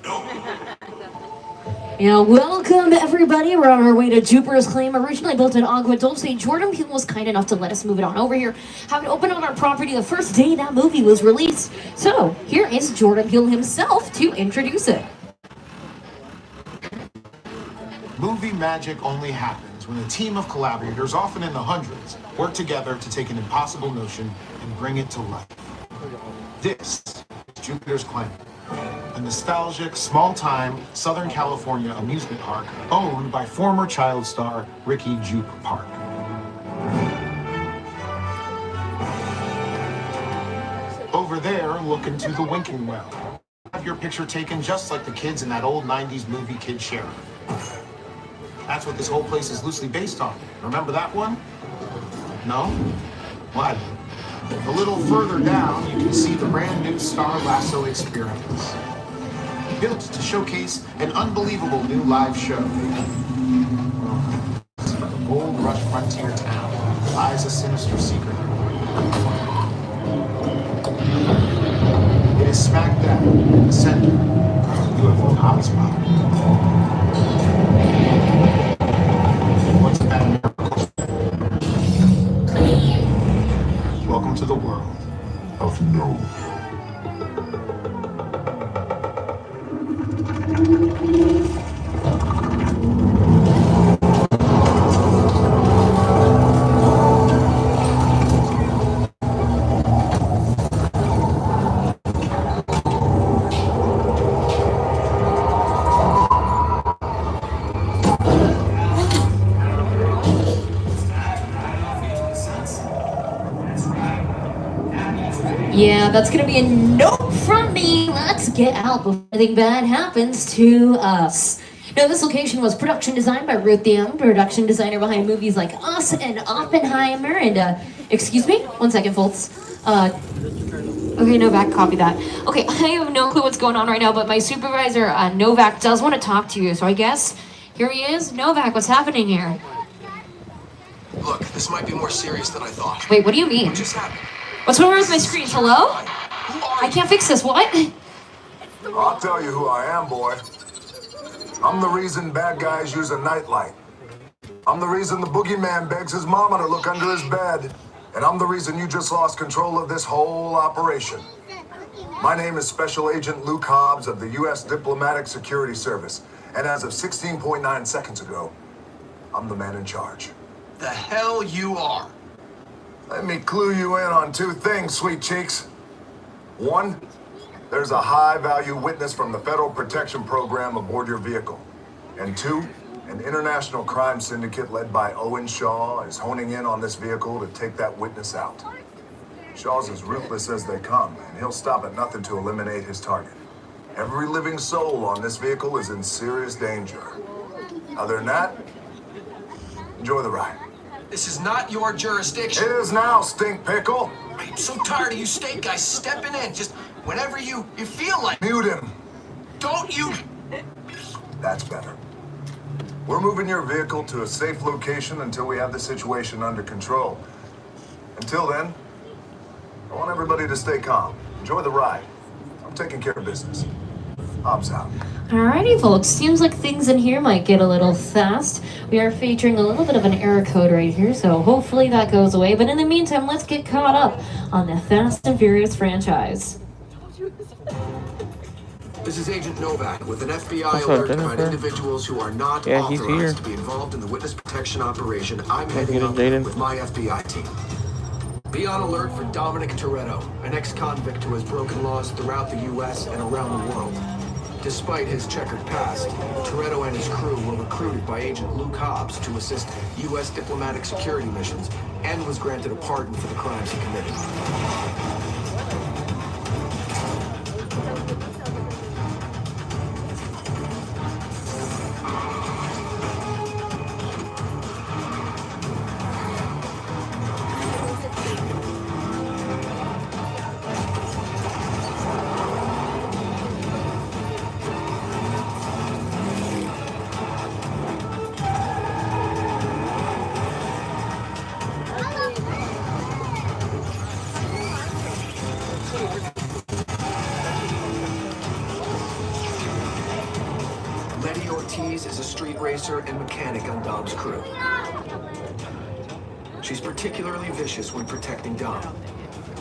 Yeah, welcome everybody. We're on our way to Jupiter's Claim. Originally built in Agua Dulce, Jordan Peele was kind enough to let us move it on over here. Have it open on our property the first day that movie was released. So here is Jordan Peele himself to introduce it. Movie magic only happens when a team of collaborators, often in the hundreds, work together to take an impossible notion and bring it to life. This is Jupiter's Claim, a nostalgic, small-time Southern California amusement park owned by former child star Ricky Juke Park. Over there, look into the winking well. Have your picture taken just like the kids in that old 90s movie Kid Sheriff. That's what this whole place is loosely based on. Remember that one? No? What? A little further down, you can see the brand new Star Lasso experience. Built to showcase an unbelievable new live show. From the gold rush frontier town lies a sinister secret. It is smack dab in the center of the UFO hotspot. What's that miracle? Welcome to the world of no. Yeah, that's gonna be a nope from me. Let's get out before anything bad happens to us. Now, this location was production designed by Ruth Young, production designer behind movies like Us and Oppenheimer. And, excuse me? 1 second, folks. Okay, Novak, copy that. Okay, I have no clue what's going on right now, but my supervisor, Novak, does want to talk to you. So I guess here he is. Novak, what's happening here? Look, this might be more serious than I thought. Wait, what do you mean? What just happened? What's wrong with my screen? Hello? I can't fix this. What? I'll tell you who I am, boy. I'm the reason bad guys use a nightlight. I'm the reason the boogeyman begs his mama to look under his bed. And I'm the reason you just lost control of this whole operation. My name is Special Agent Luke Hobbs of the U.S. Diplomatic Security Service. And as of 16.9 seconds ago, I'm the man in charge. The hell you are. Let me clue you in on 2 things, sweet cheeks. 1, there's a high-value witness from the Federal Protection Program aboard your vehicle. And 2, an international crime syndicate led by Owen Shaw is honing in on this vehicle to take that witness out. Shaw's as ruthless as they come, and he'll stop at nothing to eliminate his target. Every living soul on this vehicle is in serious danger. Other than that, enjoy the ride. This is not your jurisdiction. It is now, stink pickle. I'm so tired of you state guys stepping in just whenever you feel like. Mute him. Don't you... That's better. We're moving your vehicle to a safe location until we have the situation under control. Until then, I want everybody to stay calm. Enjoy the ride. I'm taking care of business. Hobbs out. Alrighty, folks. Seems like things in here might get a little fast. We are featuring a little bit of an error code right here, so hopefully that goes away. But in the meantime, let's get caught up on the Fast and Furious franchise. This is Agent Novak with an FBI alert about individuals who are not authorized to be involved in the witness protection operation I'm heading up with my FBI team. Be on alert for Dominic Toretto, an ex-convict who has broken laws throughout the U.S. and around the world. Despite his checkered past, Toretto and his crew were recruited by Agent Luke Hobbs to assist U.S. diplomatic security missions and was granted a pardon for the crimes he committed. 𝐿 is a street racer and mechanic on Dom's crew. She's particularly vicious when protecting Dom.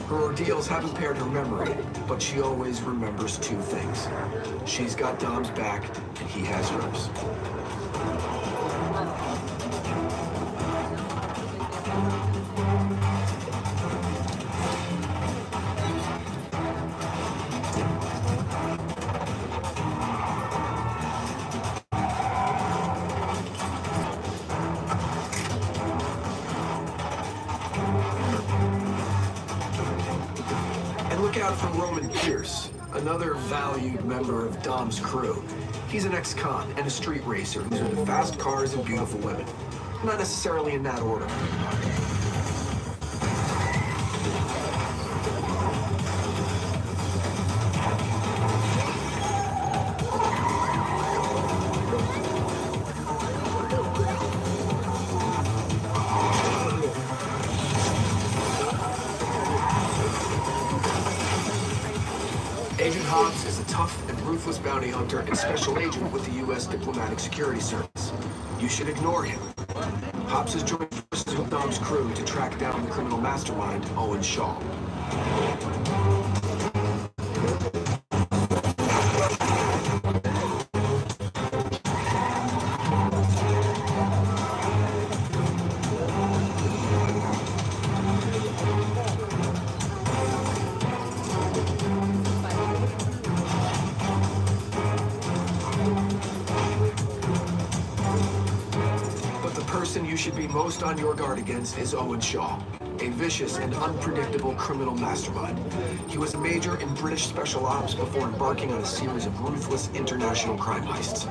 Her ordeals have impaired her memory, but she always remembers two things. She's got Dom's back, and he has hers. Look out for Roman Pierce, another valued member of Dom's crew. He's an ex-con and a street racer who's into fast cars and beautiful women. Not necessarily in that order. Agent Hobbs is a tough and ruthless bounty hunter and special agent with the U.S. Diplomatic Security Service. You should ignore him. Hobbs has joined forces with Dom's crew to track down the criminal mastermind, 𝐿 You should be most on your guard against is 𝐿, a vicious and unpredictable criminal mastermind. He was a major in British Special Ops before embarking on a series of ruthless international crime heists.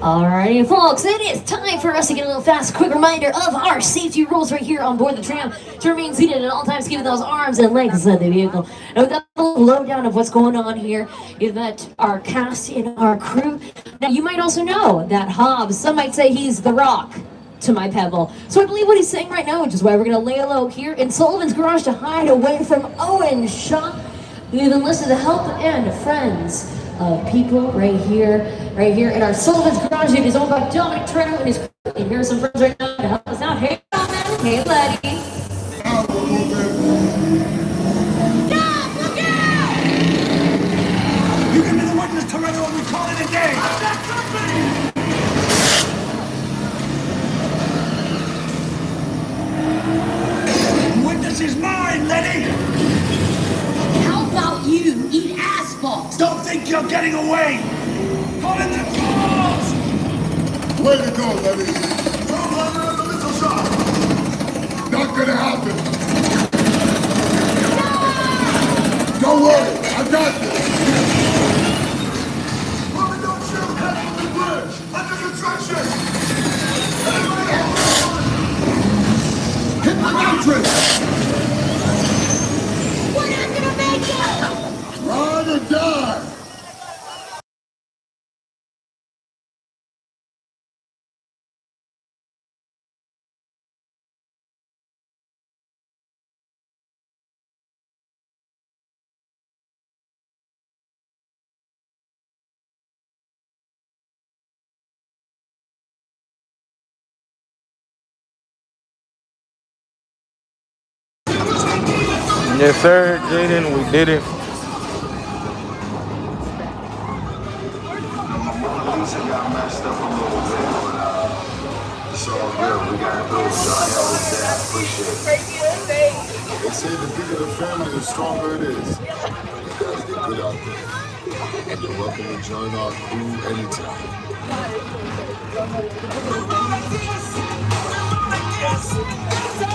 Alrighty, folks, it is time for us to get a little fast, quick reminder of our safety rules right here on board the tram. To remain seated at all times, keeping those arms and legs inside the vehicle. Now, we've got a little lowdown of what's going on here is that our cast in our crew. Now, you might also know that Hobbs, some might say he's the Rock to my Pebble. So I believe what he's saying right now, which is why we're going to lay low here in Sullivan's garage to hide away from Owen's shop. We've enlisted the help and friends of people right here in our Sullivan's garage. It is owned by Dominic Toretto and his crew. And here are some friends right now to help us out. Hey, Dominic. Hey, Letty. Dom, look out! You can be the witness, Toretto, and we call it a day. Witness is mine, Letty. you're getting away! Put in the tools! Way to go, Levy. Don't run another missile shot! Not gonna happen. Don't worry, I got this. Woman, don't shoot! Head from the bridge! Under construction! Hit the nitrous! We're not gonna make it! Run or die! Yes, sir, Jaden, we did it. Lisa got messed up a little bit, but it's all good. We got through it. Y'all held it down. Appreciate it. They say the bigger the family, the stronger it is. You guys did good out there. And you're welcome to join our crew anytime.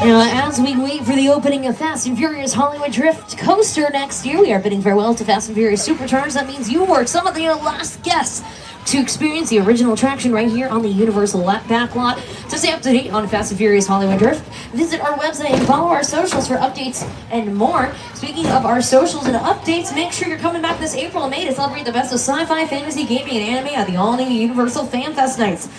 Now, as we wait for the opening of Fast and Furious Hollywood Drift Coaster next year, we are bidding farewell to Fast and Furious Supercharged. That means you were some of the last guests to experience the original attraction right here on the Universal backlot. To stay up to date on Fast and Furious Hollywood Drift, visit our website and follow our socials for updates and more. Speaking of our socials and updates, make sure you're coming back this April and May to celebrate the best of sci-fi, fantasy, gaming, and anime at the all-new Universal Fan Fest nights.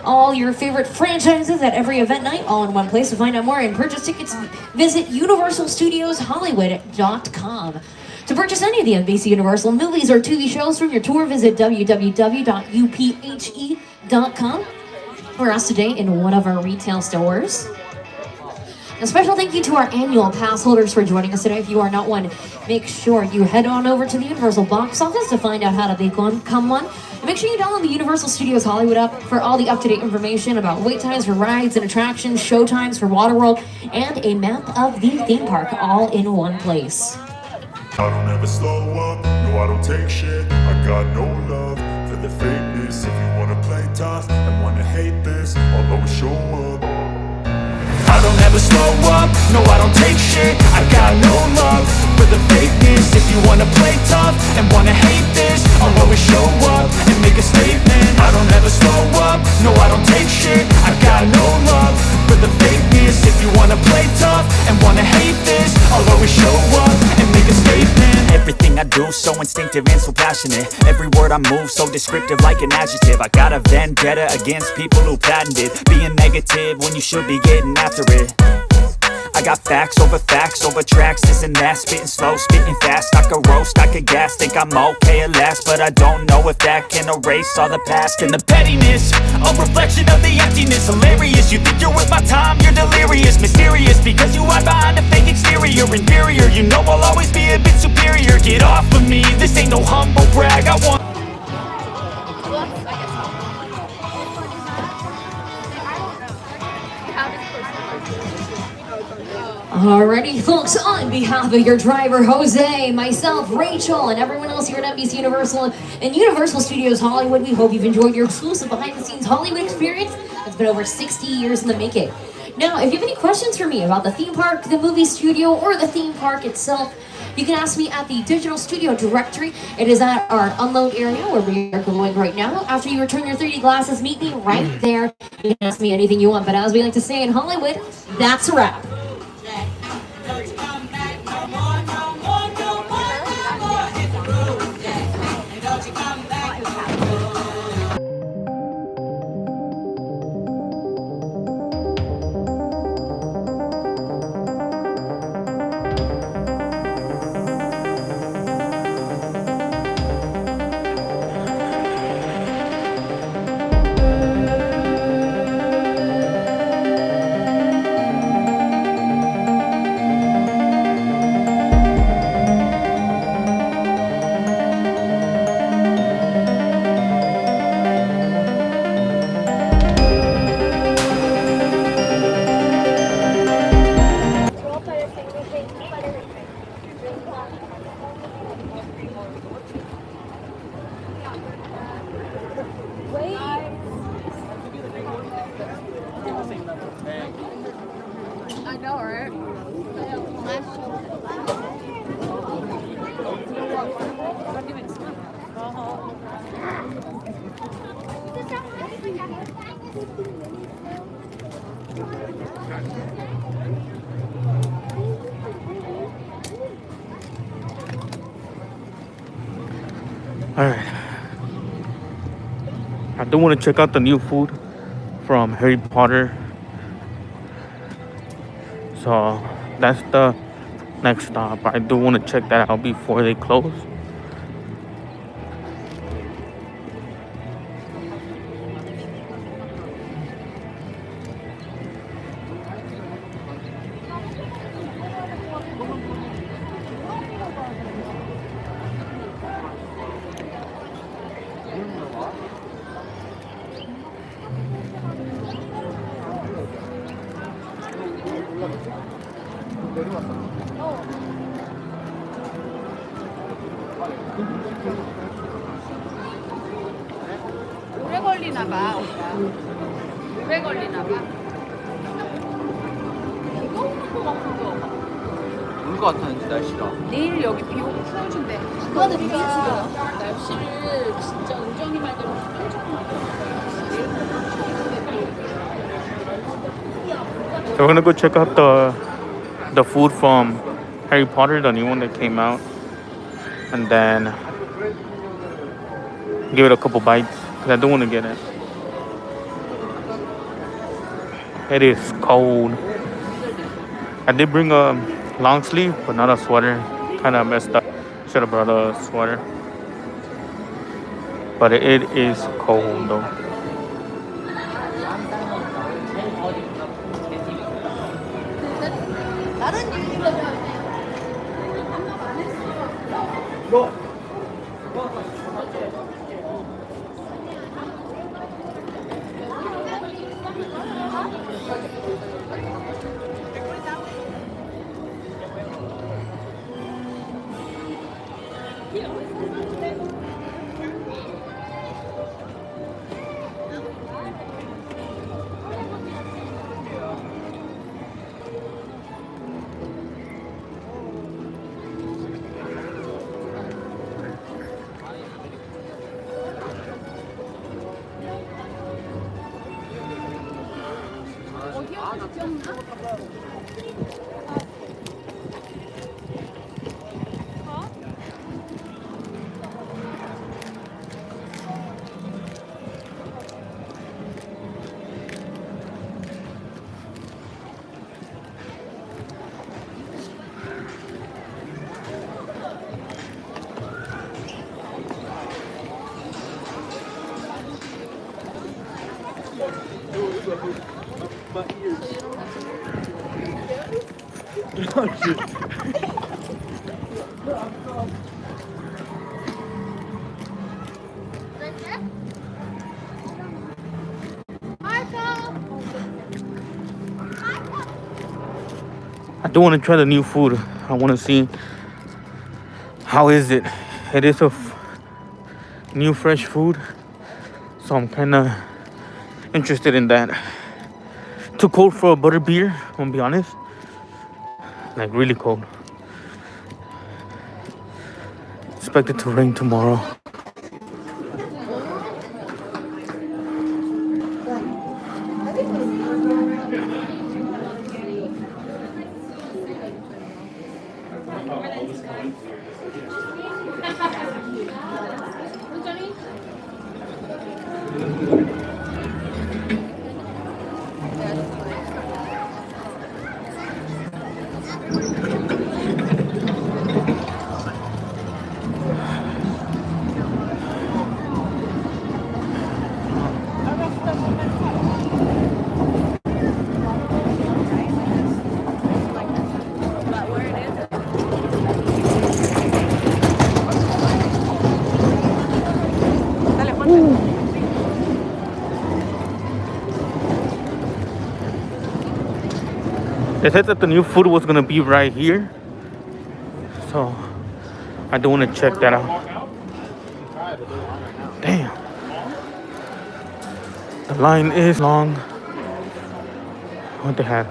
All your favorite franchises at every event night, all in one place. To find out more and purchase tickets, visit universalstudioshollywood.com. To purchase any of the NBC Universal movies or TV shows from your tour, visit www.uphe.com or us today in one of our retail stores. A special thank you to our annual pass holders for joining us today. If you are not one, make sure you head on over to the Universal box office to find out how to become one. And make sure you download the Universal Studios Hollywood app for all the up-to-date information about wait times for rides and attractions, show times for Waterworld, and a map of the theme park all in one place. I don't ever slow up, no I don't take shit. I got no love for the fakeness. If you wanna play tough and wanna hate this, I'll always show up. I don't ever slow up, no I don't take shit. I got no love for the fakeness. If you wanna play tough and wanna hate this, I'll always show up and make a statement. I don't ever slow up, no I don't take shit. I got no love for the fakeness. If you wanna play tough and wanna hate this, I'll always show up and make a statement. Everything I do so instinctive and so passionate. Every word I move so descriptive like an adjective. I got a vendetta against people who patented being negative when you should be getting after it. I got facts over tracks, this and that. Spitting slow, spitting fast, I could roast, I could gas. Think I'm okay at last, but I don't know if that can erase all the past. And the pettiness, a reflection of the emptiness. Hilarious, you think you're worth my time, you're delirious. Mysterious, because you hide behind a fake exterior. Inferior, you know I'll always be a bit superior. Get off of me, this ain't no humble brag. I want Alrighty, folks, on behalf of your driver, Jose, myself, Rachel, and everyone else here at NBC Universal and Universal Studios Hollywood, we hope you've enjoyed your exclusive behind-the-scenes Hollywood experience that's been over 60 years in the making. Now, if you have any questions for me about the theme park, the movie studio, or the theme park itself, you can ask me at the digital studio directory. It is at our unload area where we are going right now. After you return your 3D glasses, meet me right there. You can ask me anything you want, but as we like to say in Hollywood, that's a wrap. I know, right? Alright. I do want to check out the new food from Harry Potter. So that's the next stop. I do want to check that out before they close. 오래 걸리나 봐. 오래 걸리나 봐. 이거 오는 거 같은데. 올 것 같았는데 날씨가. 내일 여기 비 오고 풀어준대. 그거는 비치가. 날씨를 진짜 은정이 말대로 So we're gonna go check out the food from Harry Potter, the new one that came out, and then give it a couple bites because I do want to get it. It is cold. I did bring a long sleeve, but not a sweater. Kind of messed up. Should have brought a sweater. But it is cold though. I do want to try the new food. I want to see how is it. It is a new fresh food, so I'm kind of interested in that. Too cold for a butter beer, I'm gonna be honest. Like really cold. Expected to rain tomorrow. They said that the new food was gonna be right here, so I do want to check that out. Damn. The line is long. What they have?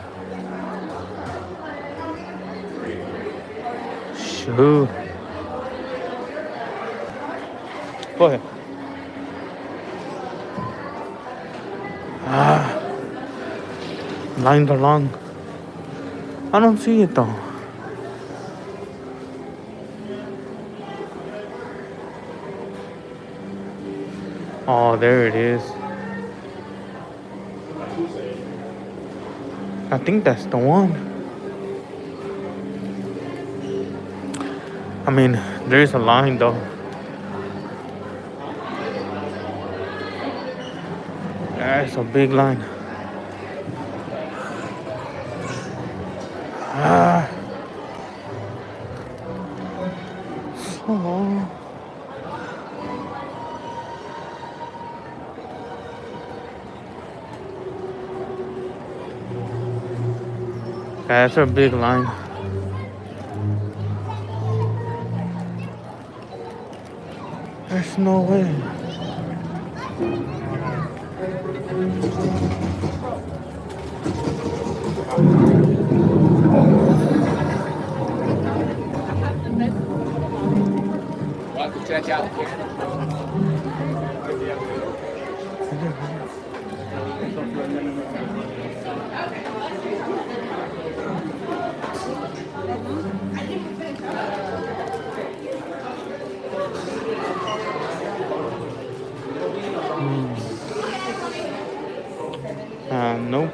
Shoot. Go ahead. Lines are long. I don't see it though. Oh, there it is. I think that's the one. I mean, there's a line though. That's a big line. So that's a big line. There's no way. Want to stretch out here? Nope.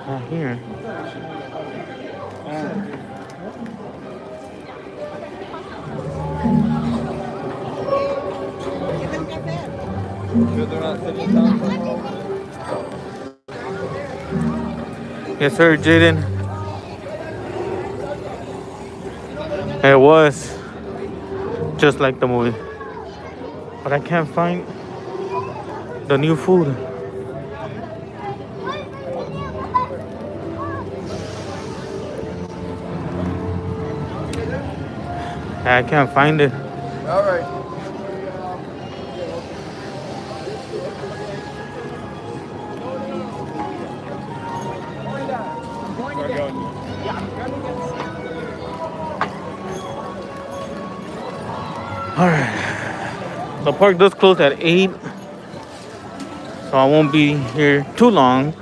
Not here. Yes, sir, Jaden. It was just like the movie, but I can't find the new food. I can't find it. All right. All right. The park does close at 8, so I won't be here too long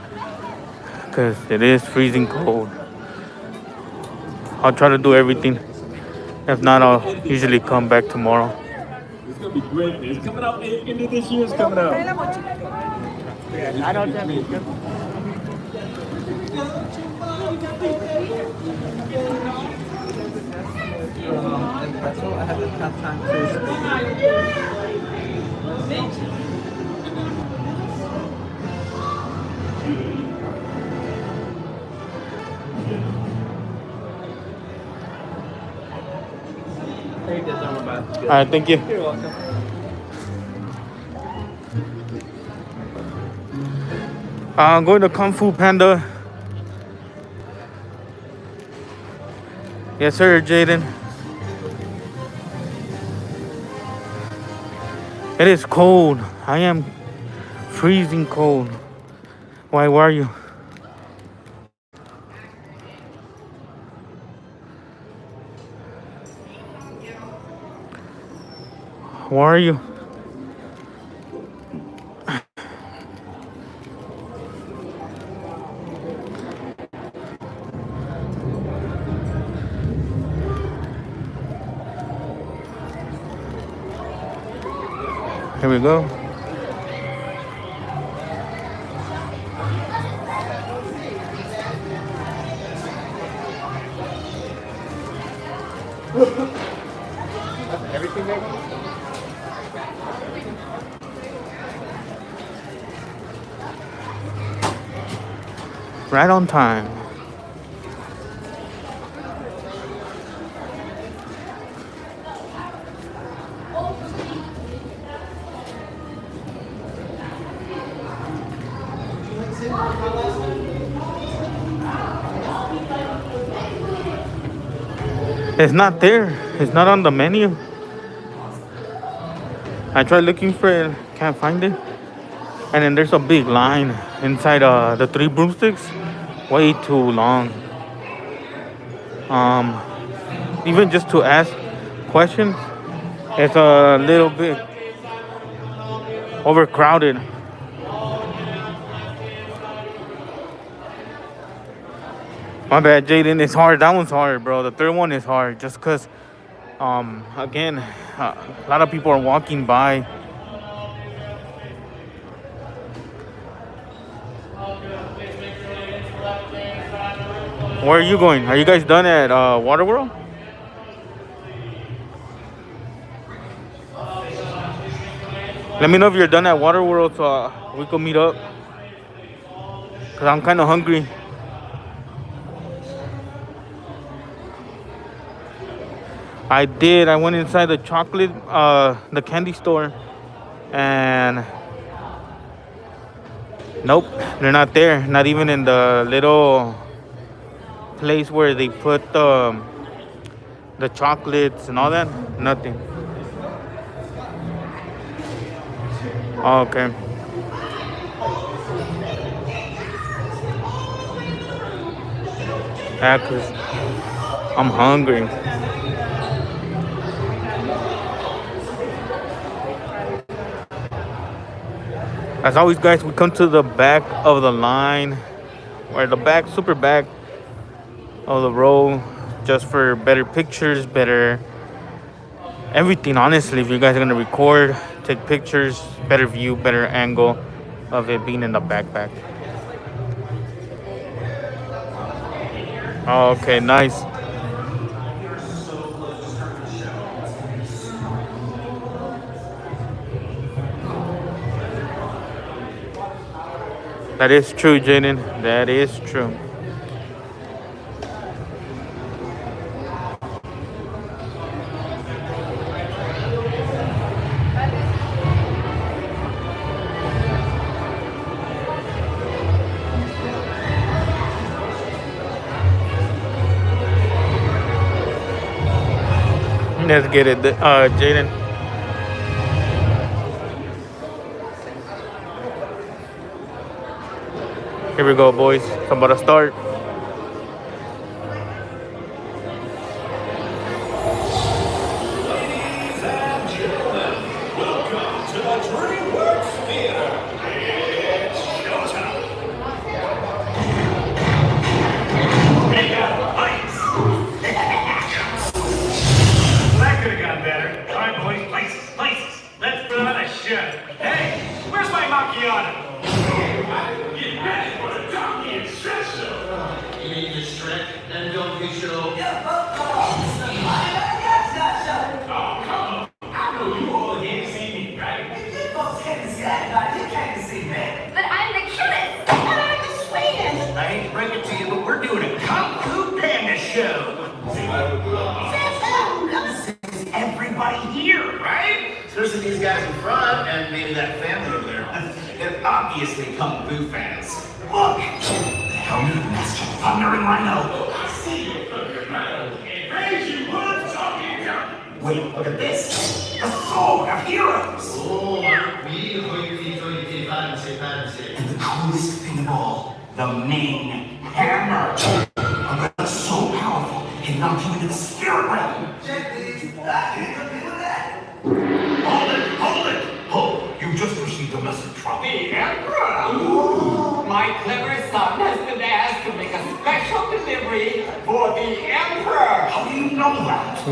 because it is freezing cold. I'll try to do everything. If not, I'll usually come back tomorrow. It's gonna be great. It's coming out. End of this year is coming out. I don't have it. I haven't had time to All right, thank you. You're welcome. I'm going to Kung Fu Panda. Yes, sir, Jaden. It is cold. I am freezing cold. Why, where are you? Where are you? Here we go. Everything there? Right on time. It's not there. It's not on the menu. I tried looking for it, can't find it. And then there's a big line inside the Three Broomsticks. Way too long. Even just to ask questions, it's a little bit overcrowded. My bad, Jaden. It's hard. That one's hard, bro. The third one is hard just because, again, a lot of people are walking by. Where are you going? Are you guys done at Waterworld? Let me know if you're done at Waterworld so we can meet up. Because I'm kind of hungry. I did. I went inside the chocolate, the candy store. And nope, they're not there. Not even in the little place where they put the chocolates and all that. Nothing. Oh, okay. Yeah, 'cause I'm hungry. As always, guys, we come to the back of the line, or the back, super back of the row, just for better pictures, better everything. Honestly, if you guys are gonna record, take pictures, better view, better angle of it being in the backpack. Oh, okay, nice. That is true, Jaden. That is true. Let's get it, Jaden. Here we go, boys. I'm about to start.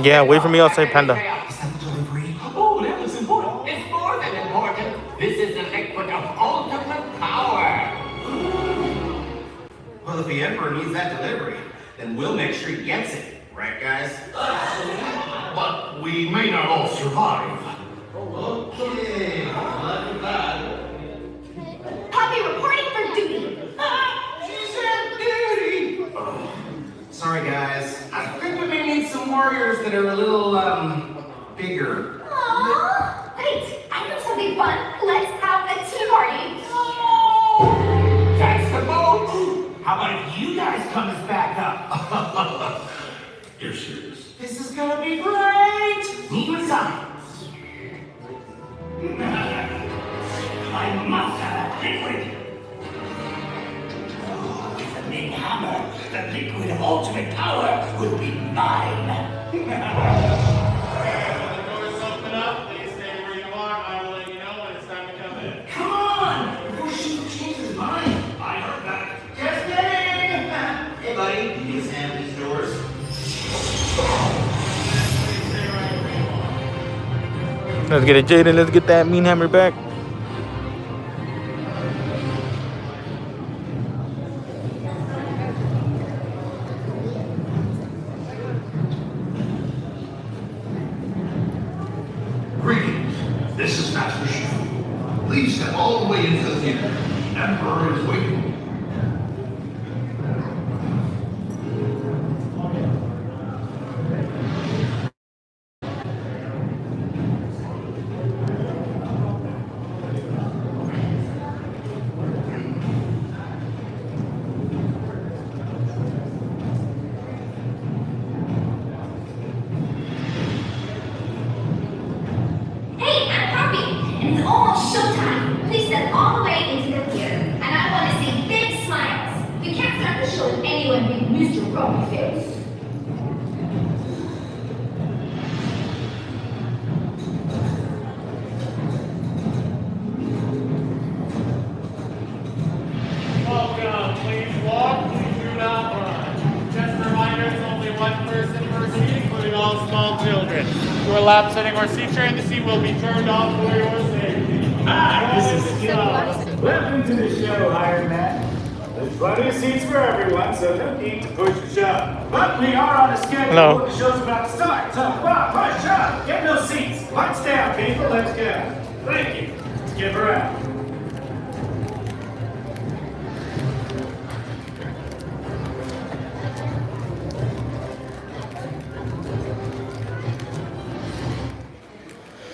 Yeah, wait for me outside, Panda. Oh, that was important. It's more than important. This is the liquid of ultimate power. Well, if the Emperor needs that delivery, then we'll make sure he gets it. Right, guys? But we may not all survive. Okay, not bad. Poppy reporting for duty. She said duty. Sorry, guys. I think we may need some warriors that are a little, bigger. Aww. Wait, I know something fun. Let's have a tea party. That's the boat. How about if you guys come us back up? You're serious. This is gonna be great. ultimate power will be mine. The doors open up. Please stay where you are. I will let you know when it's time to come in. Come on! Before she changes his mind. I heard that. Just kidding! Hey, buddy, you need to handle these doors. Let's get it, Jaden. Let's get that mean hammer back. Greetings. This is Master Shifu. Please step all the way into the theater. The Emperor is waiting. Hey, I'm Poppy, and it's almost showtime. Please step all the way into the theater, and I want to see big smiles. We can't start the show with anyone being Mr. Grumpy Face. Welcome. Please walk. Please do not run. Just a reminder, it's only one person per seat, including all small children. Your lap sitting or seat sharing the seat will be turned off for your safety. Hi, this is Skill. Welcome to the show, Iron Man. There's plenty of seats for everyone, so no need to push and shove. But we are on a schedule. Hello. The show's about to start, so come on, push, shove. Get those seats. Lights down, people. Let's go. Thank you. Let's give her out.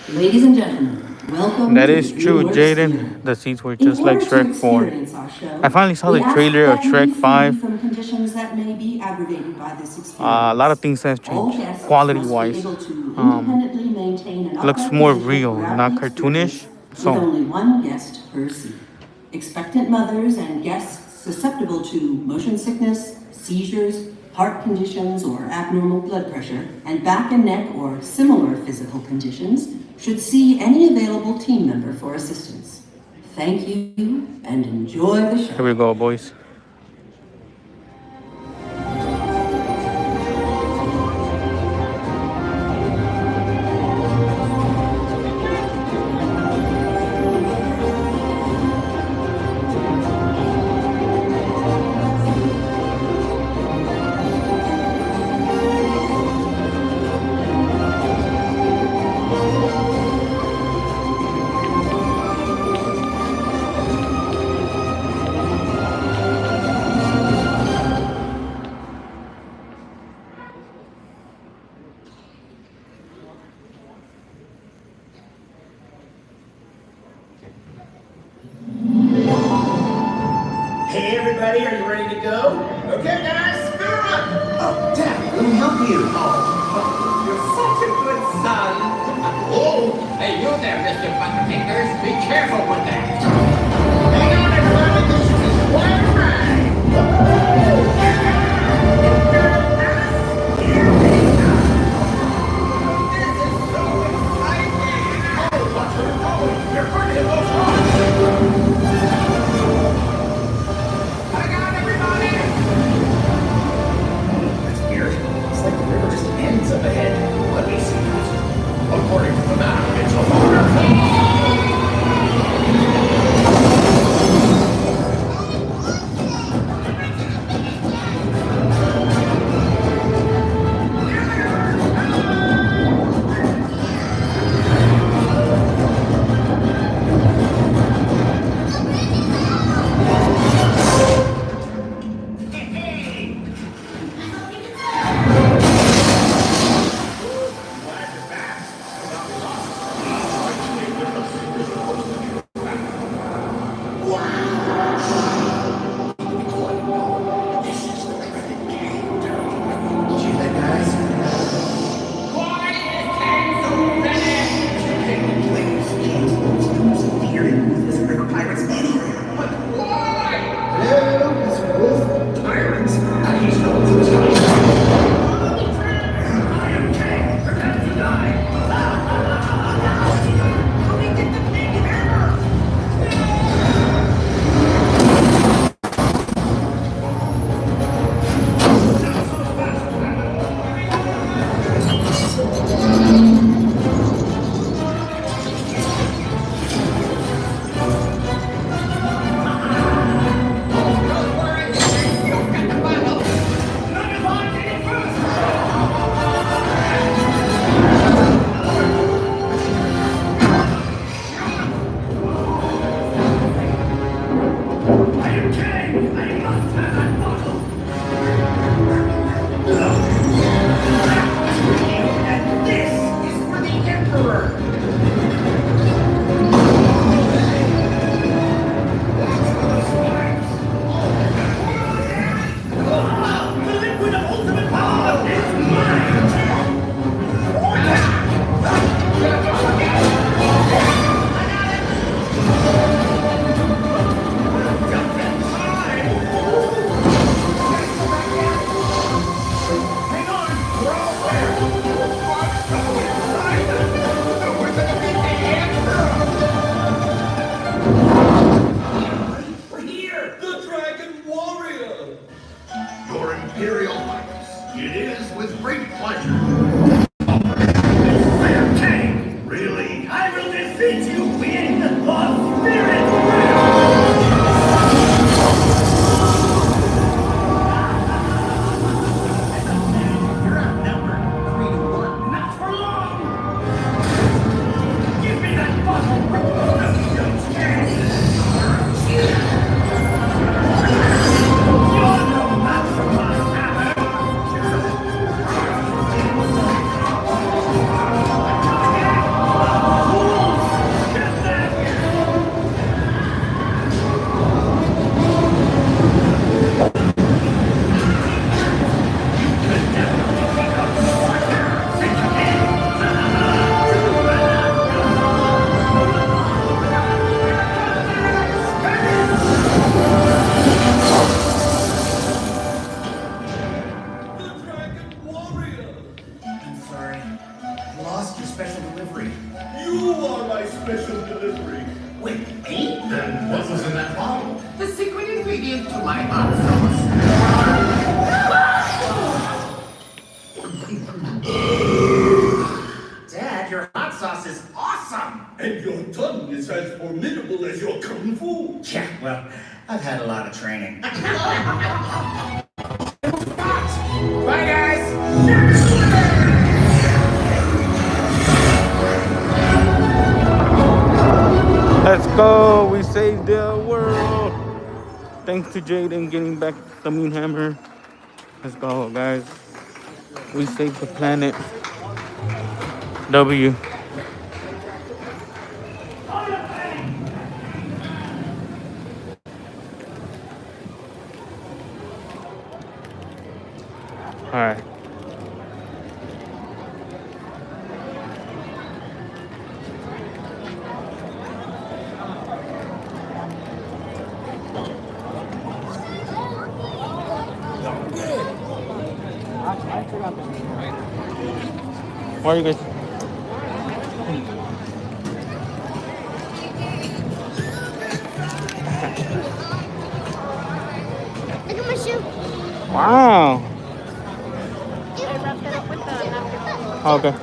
Ladies and gentlemen, welcome. That to is the true, Universal Jaden. The seats were just like In order to Shrek 4. experience our show, I finally saw the we ask trailer of that you Shrek refrain 5. from conditions that may be aggravated by this experience. A lot of things have All changed guests quality-wise. must be able to independently maintain an Looks upright more position real, throughout not the cartoonish. experience, with So only one guest per seat. Expectant mothers and guests susceptible to motion sickness, seizures, heart conditions, or abnormal blood pressure, and back and neck or similar physical conditions should see any available team member for assistance. Thank you and enjoy the show. here we go, boys. Hey, everybody, are you ready to go? Okay, guys, go run! Oh, Dad, let me help you. Oh, you're such a good son. Oh, hey, you there, Mr. Butterfingers. Be careful with that. Hang on, everybody, this is a wild ride. You're going to hit those rocks. That's weird. It's like the river just ends up ahead. Let me see that. According to the map, it's a waterfall. You are my special delivery. Wait, 8? Then what was in that bottle? The secret ingredient to my hot sauce. Dad, your hot sauce is awesome. And your tongue is as formidable as your kung fu. Yeah, well, I've had a lot of training. Bye, guys. Let's go. We saved the world. Thanks to Jaden getting back the moon hammer. Let's go, guys. We saved the planet. W. All right. Why are you guys? Look at my shoe. Wow. I wrapped it up with the napkin. Okay.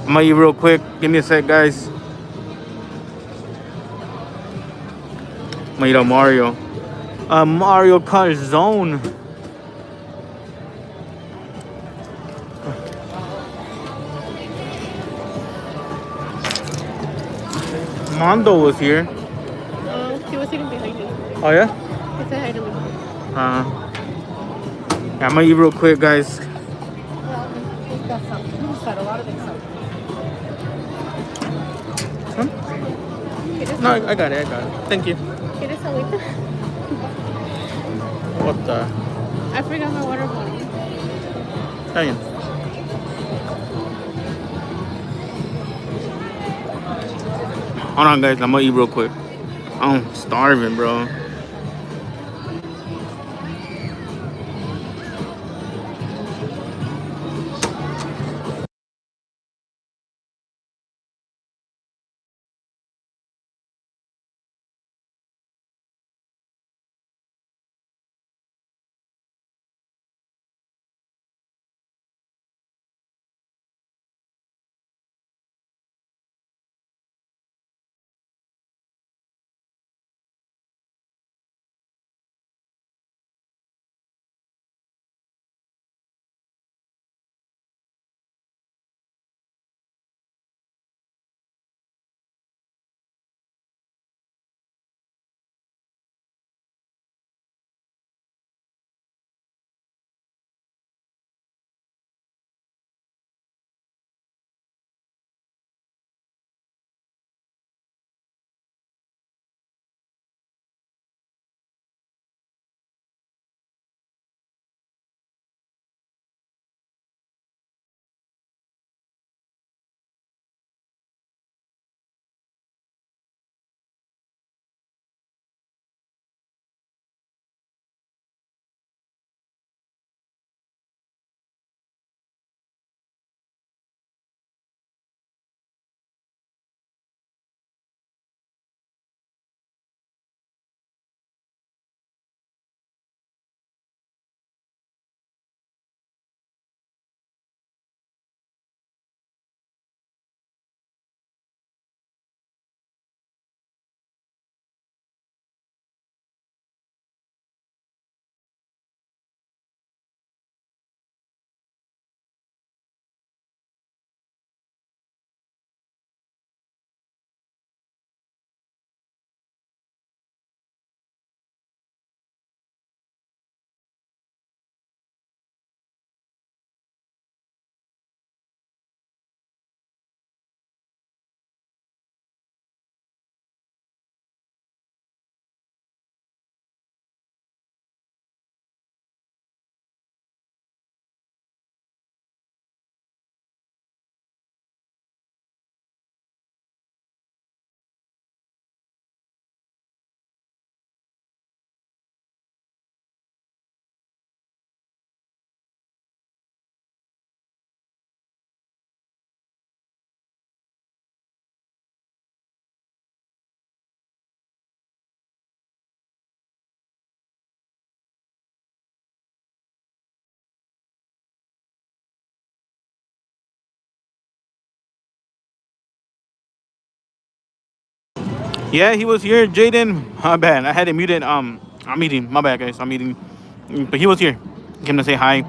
I'm gonna eat real quick. Give me a sec, guys. I'm gonna eat a Mario. Mario Kart Zone. Mondo was here. He was sitting behind me. Oh yeah? He said hi to me. Yeah, I'm gonna eat real quick, guys. Well, he's got some. He's got a lot of excitement. No, I got it. Thank you. ¿Quieres agüita? What the? I forgot my water bottle. Está bien. Hold on, guys. I'm gonna eat real quick. I'm starving, bro. Yeah, he was here. Jaden, my bad. I had it muted. I'm eating. My bad, guys. I'm eating. But he was here. Came to say hi.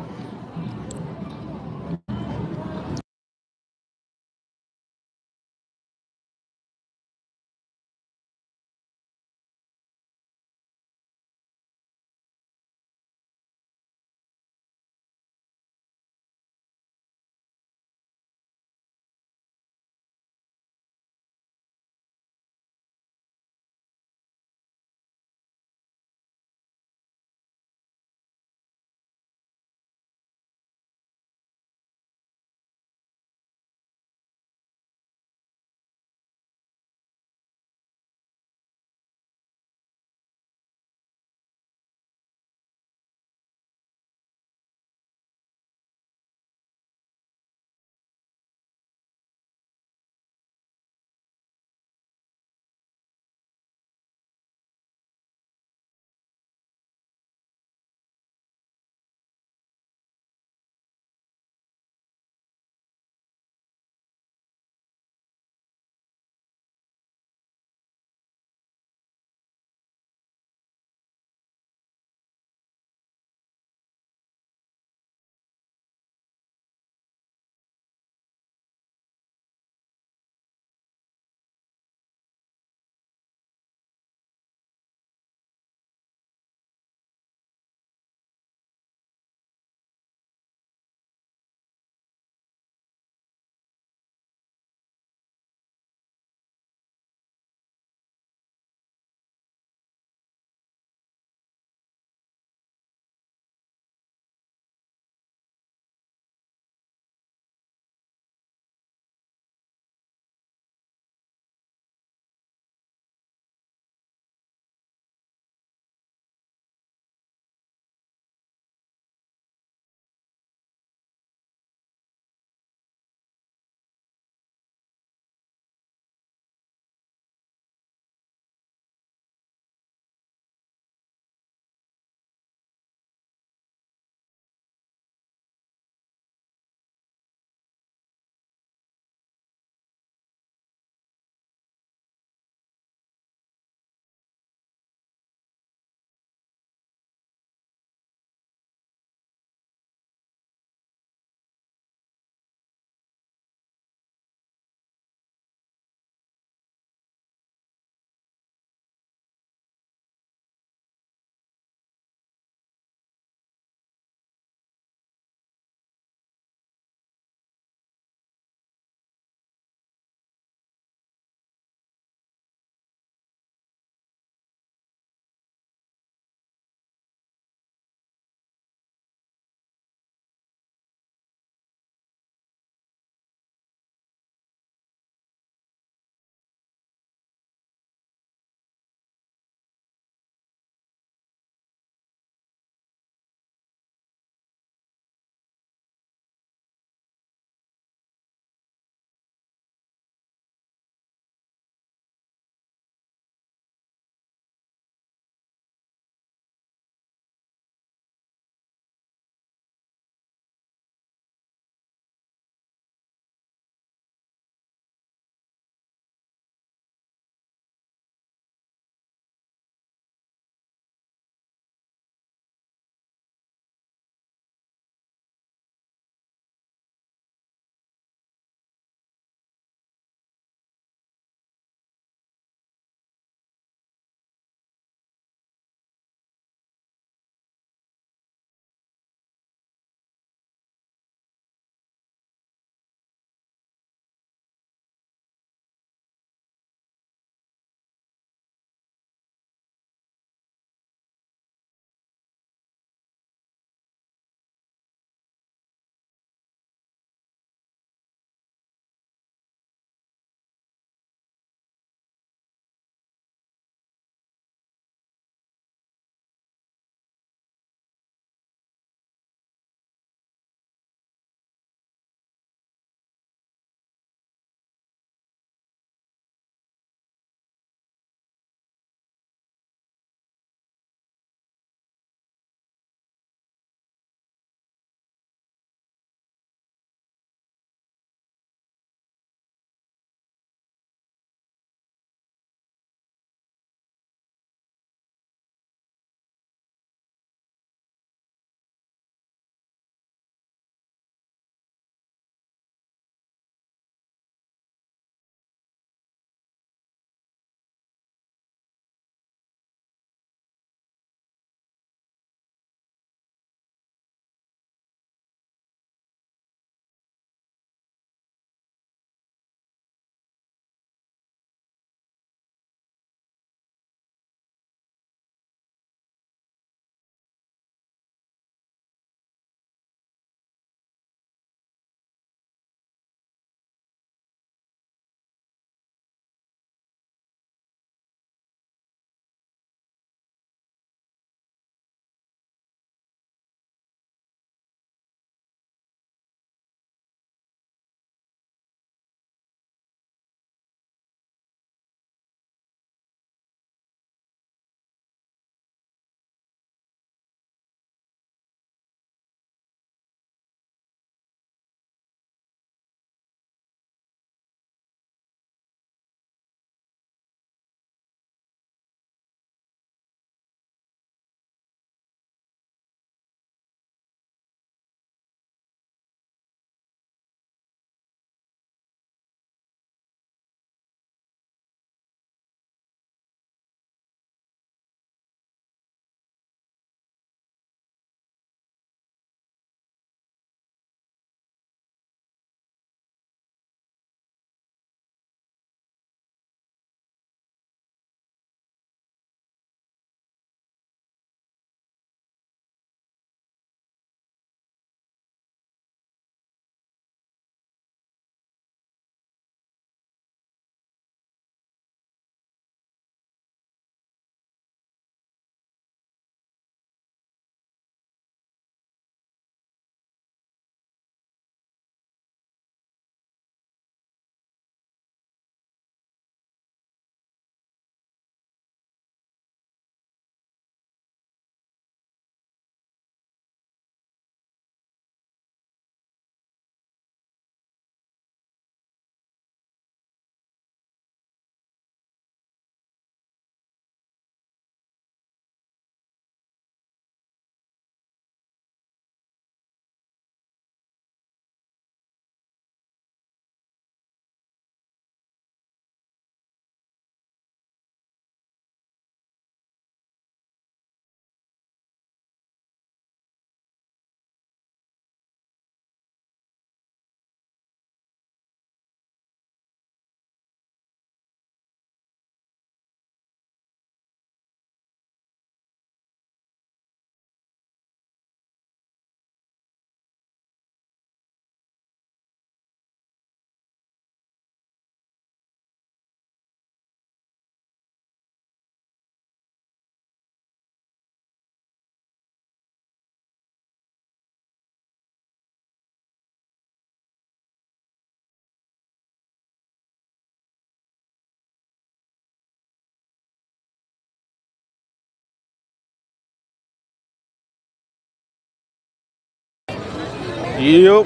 Yep.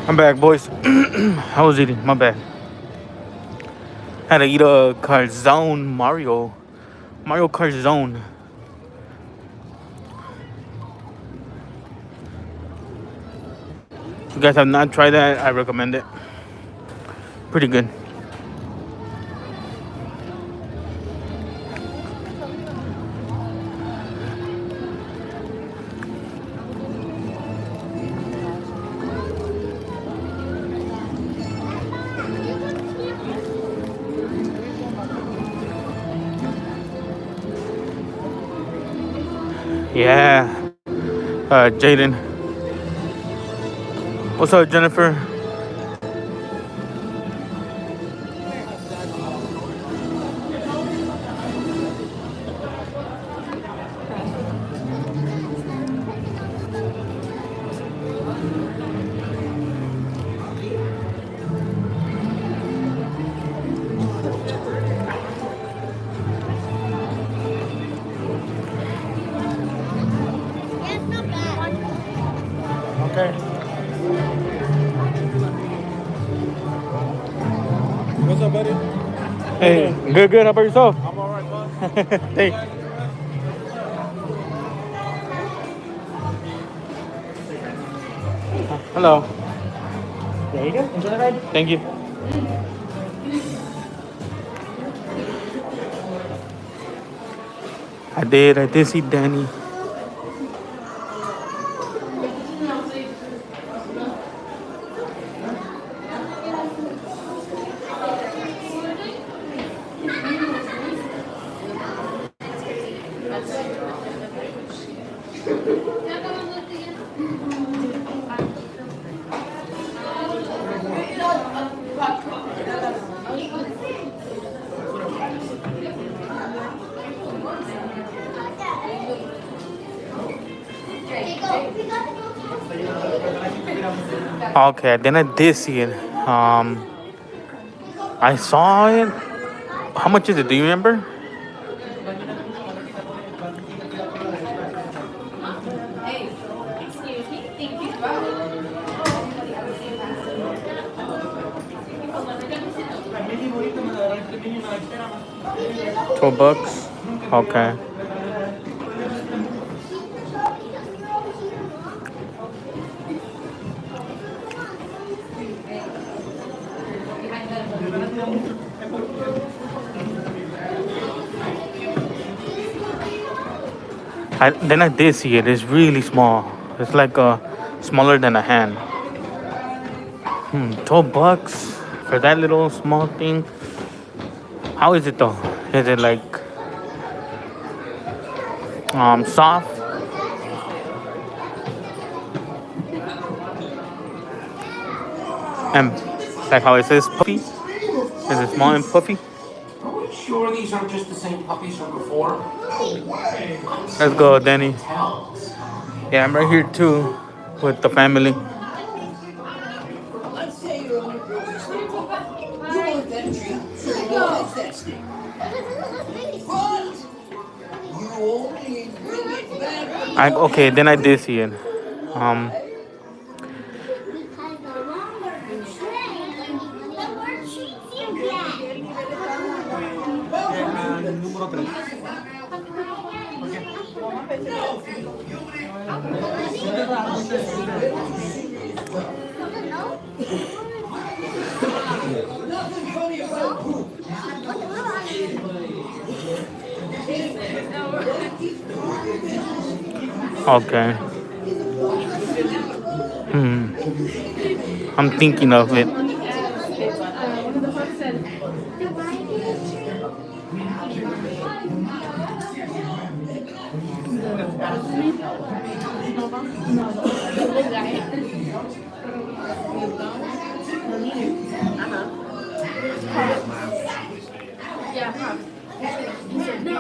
I'm back, boys. I was eating. My bad. Had to eat a calzone Mario calzone. If you guys have not tried that, I recommend it. Pretty good. Yeah. Jaden. What's up, Jennifer? Okay. What's up, buddy? Hey, good. How about yourself? I'm alright, bud. Thanks. Hello. There you go. Enjoy the ride. Thank you. I did see Danny. Okay, then I did see it. I saw it. How much is it? Do you remember? $12. Okay. Then I did see it. It's really small. It's like smaller than a hand. $12 for that little small thing. How is it though? Is it like soft? And like how it says puffy? Is it small and puffy? Are we sure these aren't just the same puppies from before? Let's go, Danny. Yeah, I'm right here too with the family. Let's say you're on a grocery store. You want that treat, so you want that stick. But you only bring it back. Okay, then I did see it. Nothing funny about poop. Okay. I'm thinking of it. Yeah, probably. He said no.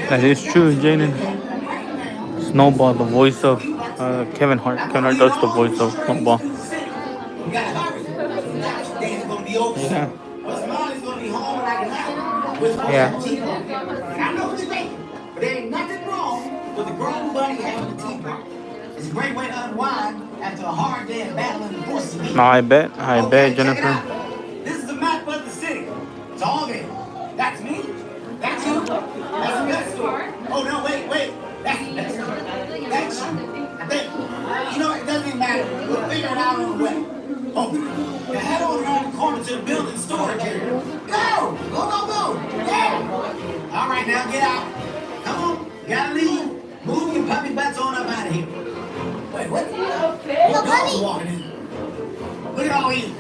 That is true, Jaden. Snowball, the voice of Kevin Hart. Kevin Hart does the voice of Snowball. Yeah. Yeah. I know what you're thinking, but there ain't nothing wrong with the grown buddy having a tea party. It's a great way to unwind after a hard day of battling the forces of evil. No, I bet, Jennifer. This is the map of the city. It's all there. That's me. That's you. That's the best story. Oh, no, wait. That's the best story. That's you. I think, you know, it doesn't even matter. We'll figure it out on the way. Hopefully. Now head on around the corner to the building storage area. Go! All right, now get out. Come on. You gotta leave. Move your puppy butts on up out of here. Wait, what? What dog is walking in? Look at all these.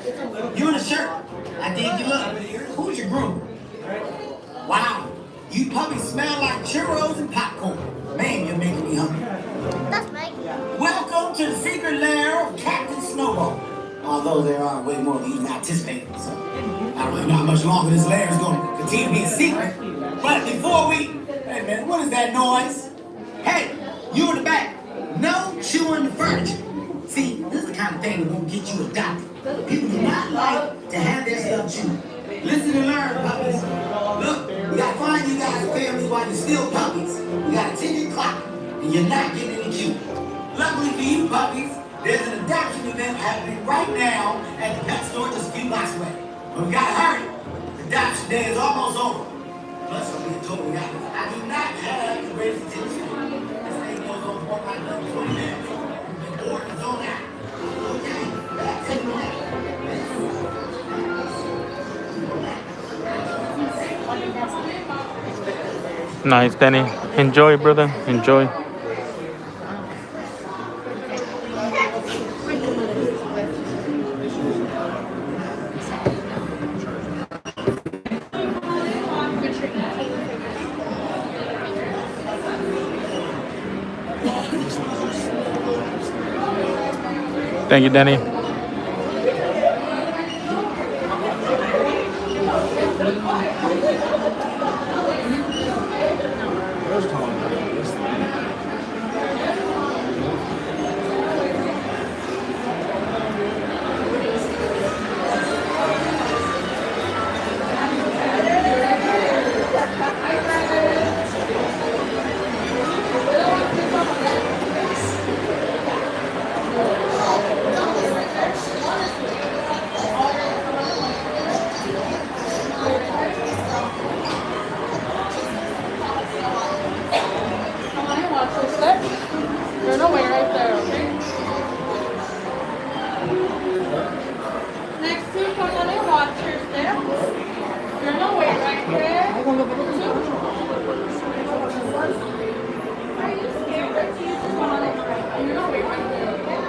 You in a shirt. I dig you look. Who's your groom? Wow. You puppies smell like churros and popcorn. Man, you're making me hungry. That's right. Welcome to the secret lair of Captain Snowball. Although there are way more than you anticipated, so I don't really know how much longer this lair is going to continue to be a secret. But before we... Hey, man, what is that noise? Hey, you in the back. No chewing the furniture. See, this is the kind of thing that won't get you adopted. People do not like to have their stuff chewed. Listen and learn, puppies. Look, we got to find you guys families while you're still puppies. We got a ticking clock, and you're not getting any cute. Luckily for you puppies, there's an adoption event happening right now at the pet store just a few blocks away. But we gotta hurry. Adoption day is almost over. Plus, I'm being told I do not have the greatest attention. This thing goes on for like another 20 minutes. The board is on out. Okay, back to the left. Nice, Danny. Enjoy, brother. Enjoy. Thank you, Danny. There's no way right there, okay? Next two, come on and watch your steps. There's no way right there. Are you scared that you just want it? There's no way right there, okay?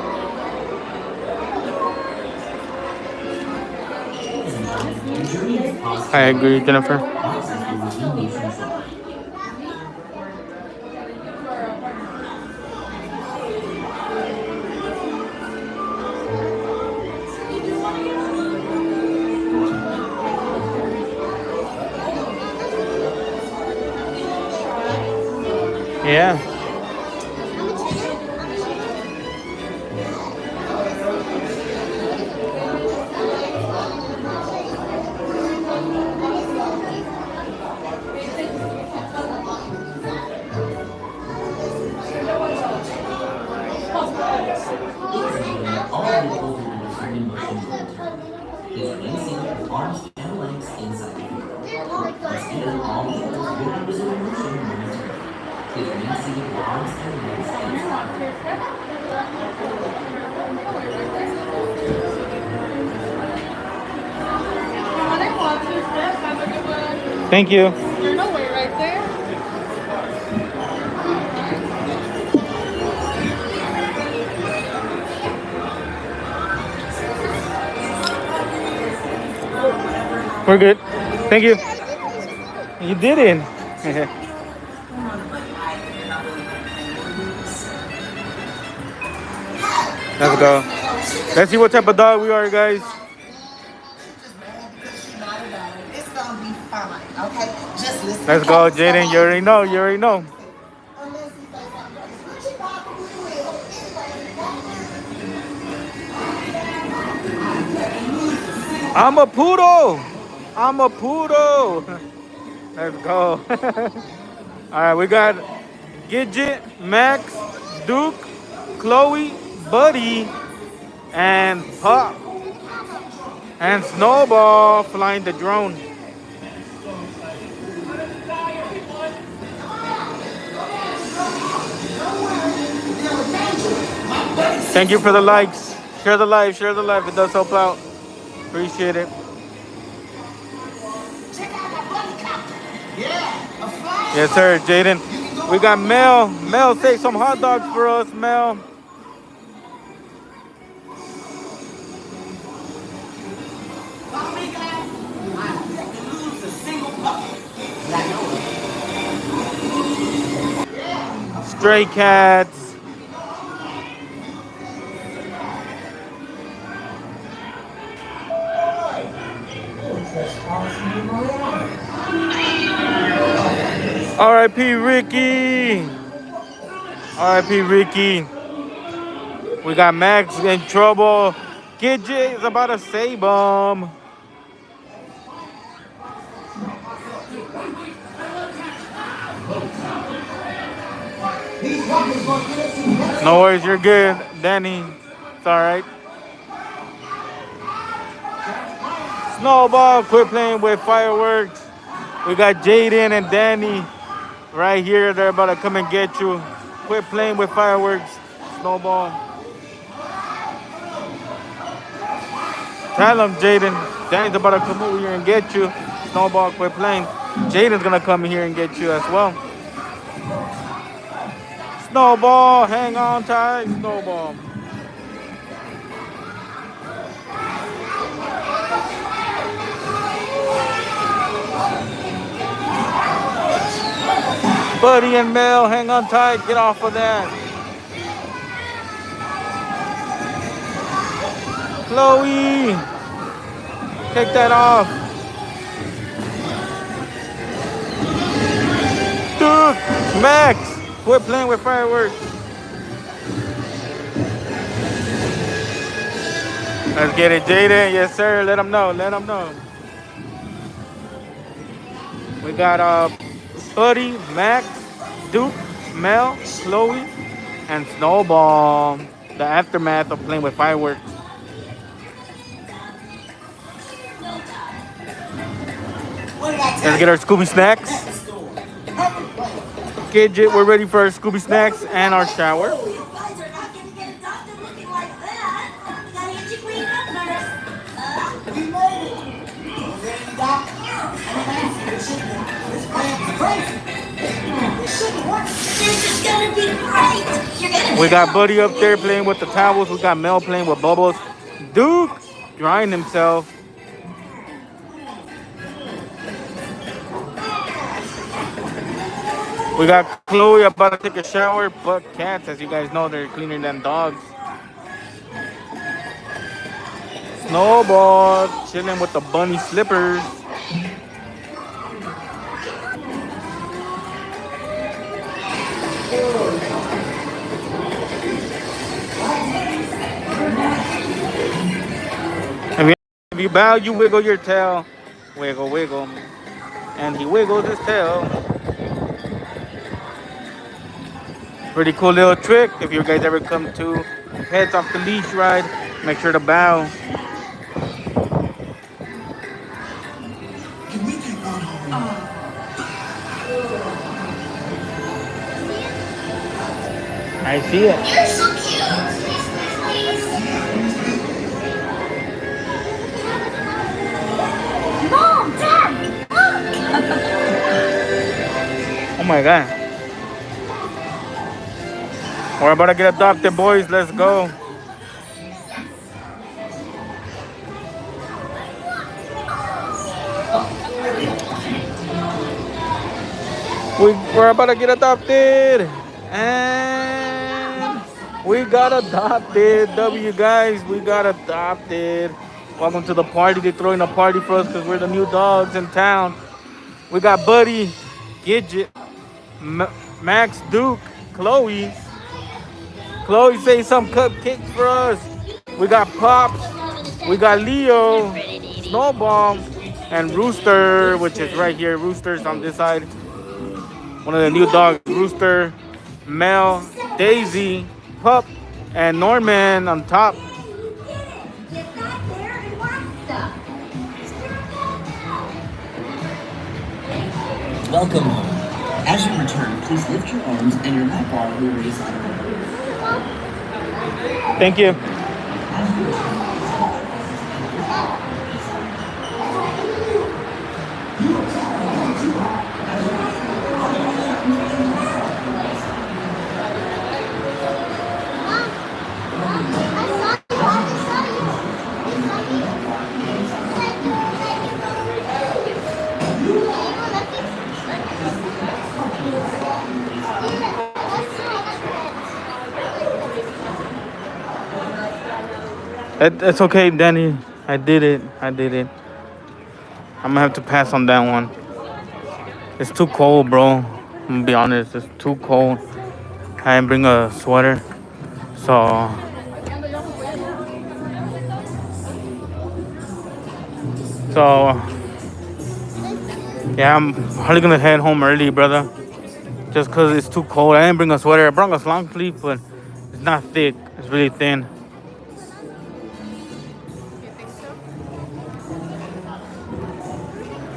I agree, Jennifer. Yeah. Arms and legs inside the field. Let's get all the members in motion momentarily. It means seated arms and legs inside the field. Thank you. There's no way right there. We're good. Thank you. You didn't. Let's go. Let's see what type of dog we are, guys. It's gonna be fine, okay? Just listen. Let's go, Jaden. You already know. You already know. I'm a poodle. I'm a poodle. Let's go. All right, we got Gidget, Max, Duke, Chloe, Buddy, and Pop, and Snowball flying the drone. Thank you for the likes. Share the live. Share the live. It does help out. Appreciate it. Yes, sir, Jaden. We got Mel. Mel, take some hot dogs for us, Mel. Stray cats. R.I.P. Ricky. R.I.P. Ricky. We got Max in trouble. Gidget is about to save him. No worries, you're good, Danny. It's all right. Snowball, quit playing with fireworks. We got Jaden and Danny right here. They're about to come and get you. Quit playing with fireworks, Snowball. Tell them, Jaden. Danny's about to come over here and get you. Snowball, quit playing. Jaden's gonna come here and get you as well. Snowball, hang on tight, Snowball. Buddy and Mel, hang on tight. Get off of that. Chloe, take that off. Dude, Max, quit playing with fireworks. Let's get it, Jaden. Yes, sir. Let them know. Let them know. We got Buddy, Max, Duke, Mel, Chloe, and Snowball. The aftermath of playing with fireworks. Let's get our Scooby snacks. Gidget, we're ready for our Scooby snacks and our shower. We got Buddy up there playing with the towels. We got Mel playing with bubbles. Duke drying himself. We got Chloe about to take a shower, but cats, as you guys know, they're cleaner than dogs. Snowball chilling with the bunny slippers. If you bow, you wiggle your tail. Wiggle, wiggle. And he wiggles his tail. Pretty cool little trick. If you guys ever come to Pets Off the Leash ride, make sure to bow. I see it. You're so cute. Mom, Dad, look. Oh my God. We're about to get adopted, boys. Let's go. We're about to get adopted. And we got adopted. W, guys, we got adopted. Welcome to the party. They're throwing a party for us because we're the new dogs in town. We got Buddy, Gidget, Max, Duke, Chloe. Chloe say some cupcakes for us. We got Pops. We got Leo, Snowball, and Rooster, which is right here. Rooster's on this side. One of the new dogs, Rooster, Mel, Daisy, Pup, and Norman on top. Welcome home. As you return, please lift your arms and your lap bar will raise automatically. Thank you. It's okay, Danny. I did it. I'm gonna have to pass on that one. It's too cold, bro. I'm gonna be honest. It's too cold. I didn't bring a sweater. So yeah, I'm probably gonna head home early, brother. Just cause it's too cold. I didn't bring a sweater. I brought a long sleeve, but it's not thick. It's really thin.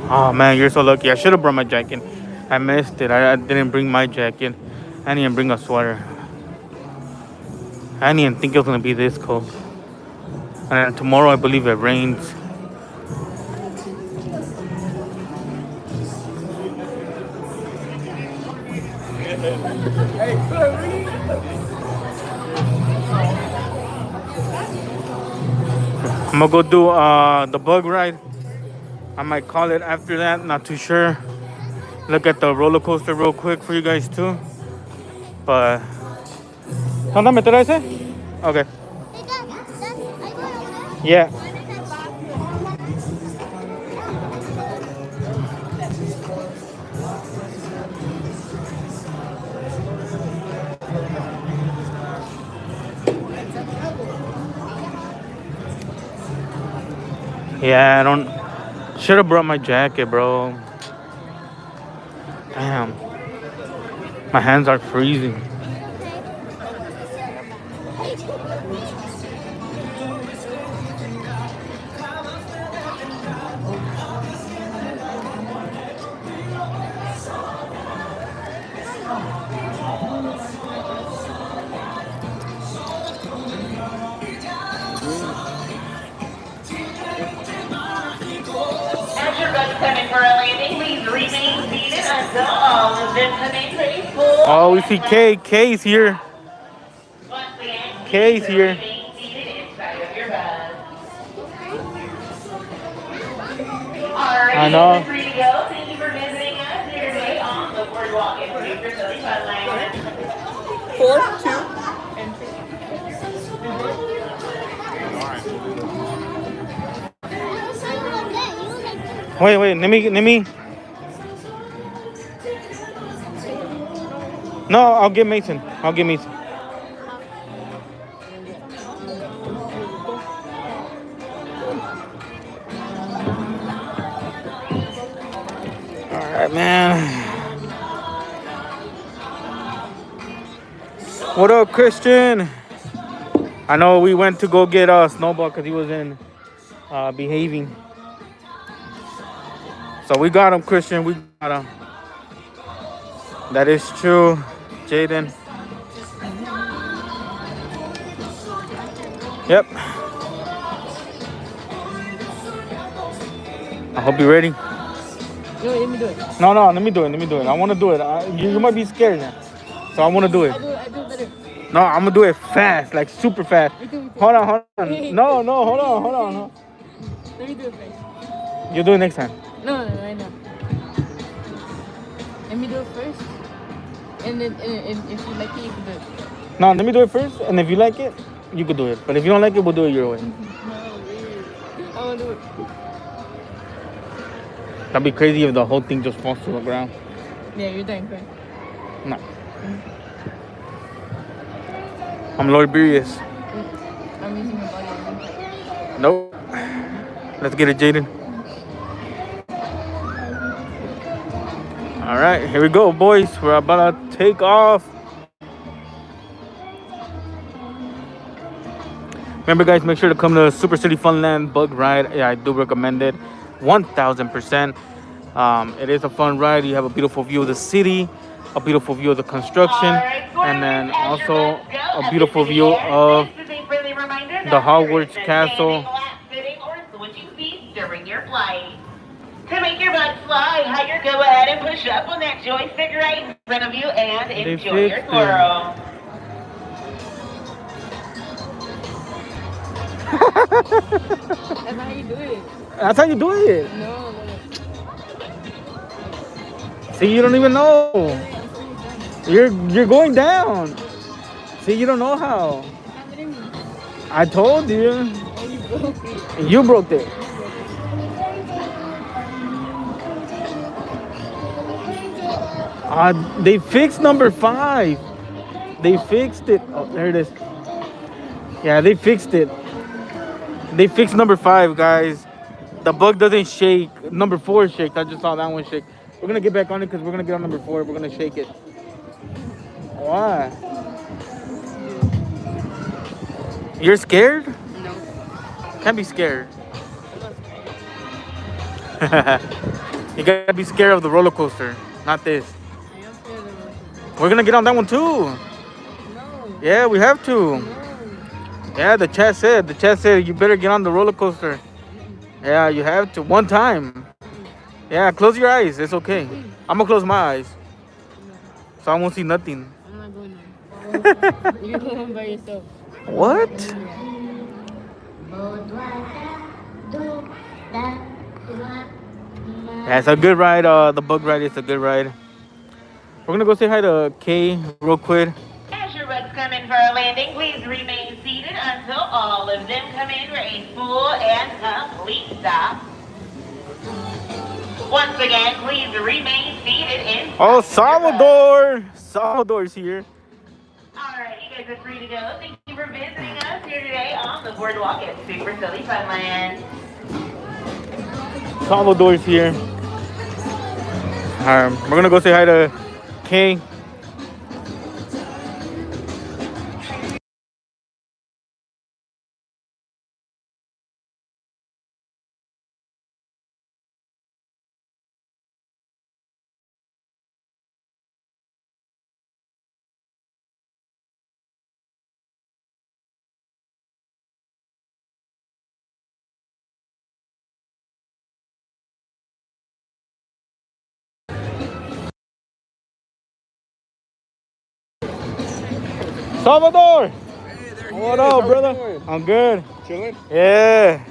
Oh man, you're so lucky. I should have brought my jacket. I missed it. I didn't bring my jacket. I didn't even bring a sweater. I didn't even think it was gonna be this cold. And then tomorrow, I believe it rains. I'm gonna go do the bug ride. I might call it after that, not too sure. Look at the roller coaster real quick for you guys too. But ¿dónde meter ese? Okay. Yeah. Yeah, I don't. Should have brought my jacket, bro. Damn. My hands are freezing. Oh, we see K. K's here. K's here. I know. Thank you for visiting us here today on the boardwalk in Universal Studios. 4, 2, and 2. Wait, let me. No, I'll get Mason. All right, man. What up, Christian? I know we went to go get Snowball because he was in behaving. So we got him, Christian. We got him. That is true, Jaden. Yep. I hope you're ready. Yo, let me do it. No, let me do it. I want to do it. You might be scared now. So I want to do it. I do it better. No, I'm going to do it fast, like super fast. Hold on. No, hold on. No. Let me do it first. You'll do it next time. No, I know. Let me do it first. And then and if you like it, you can do it. No, let me do it first, and if you like it, you could do it. But if you don't like it, we'll do it your way. No, I want to do it. That'd be crazy if the whole thing just falls to the ground. Yeah, you're done, correct? No. I'm Lord Burious. I'm using your body. Nope. Let's get it, Jaden. All right, here we go, boys. We're about to take off. Remember, guys, make sure to come to Super City Funland Bug Ride. Yeah, I do recommend it 1000%. It is a fun ride. You have a beautiful view of the city, a beautiful view of the construction, and then also a beautiful view of the Hogwarts Castle. During your flight. To make your butt fly higher, go ahead and push up on that joystick right in front of you and enjoy your twirl. That's how you do it. That's how you do it. No. See, you don't even know. You're going down. See, you don't know how. I told you. You broke it. They fixed number 5. They fixed it. Oh, there it is. Yeah, they fixed it. They fixed number 5, guys. The bug doesn't shake. Number 4 shakes. I just saw that one shake. We're gonna get back on it because we're gonna get on number 4. We're gonna shake it. Why? You're scared? No. Can't be scared. You gotta be scared of the roller coaster, not this. We're gonna get on that one too. No. Yeah, we have to. No. Yeah, the chat said you better get on the roller coaster. Yeah, you have to. One time. Yeah, close your eyes. It's okay. I'm gonna close my eyes. So I won't see nothing. I'm not going there. You're going by yourself. What? Yeah, it's a good ride. The bug ride is a good ride. We're gonna go say hi to Kay real quick. As your bugs come in for a landing, please remain seated until all of them come in for a full and complete stop. Once again, please remain seated in. Oh, Salvador! Salvador's here. Alright, you guys are free to go. Thank you for visiting us here today on the boardwalk at Super Silly Funland. Salvador's here. We're gonna go say hi to Kay. Salvador! What up, brother? I'm good. Chilling? Yeah.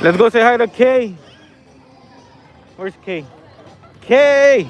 Let's go say hi to Kay. Where's Kay? Kay!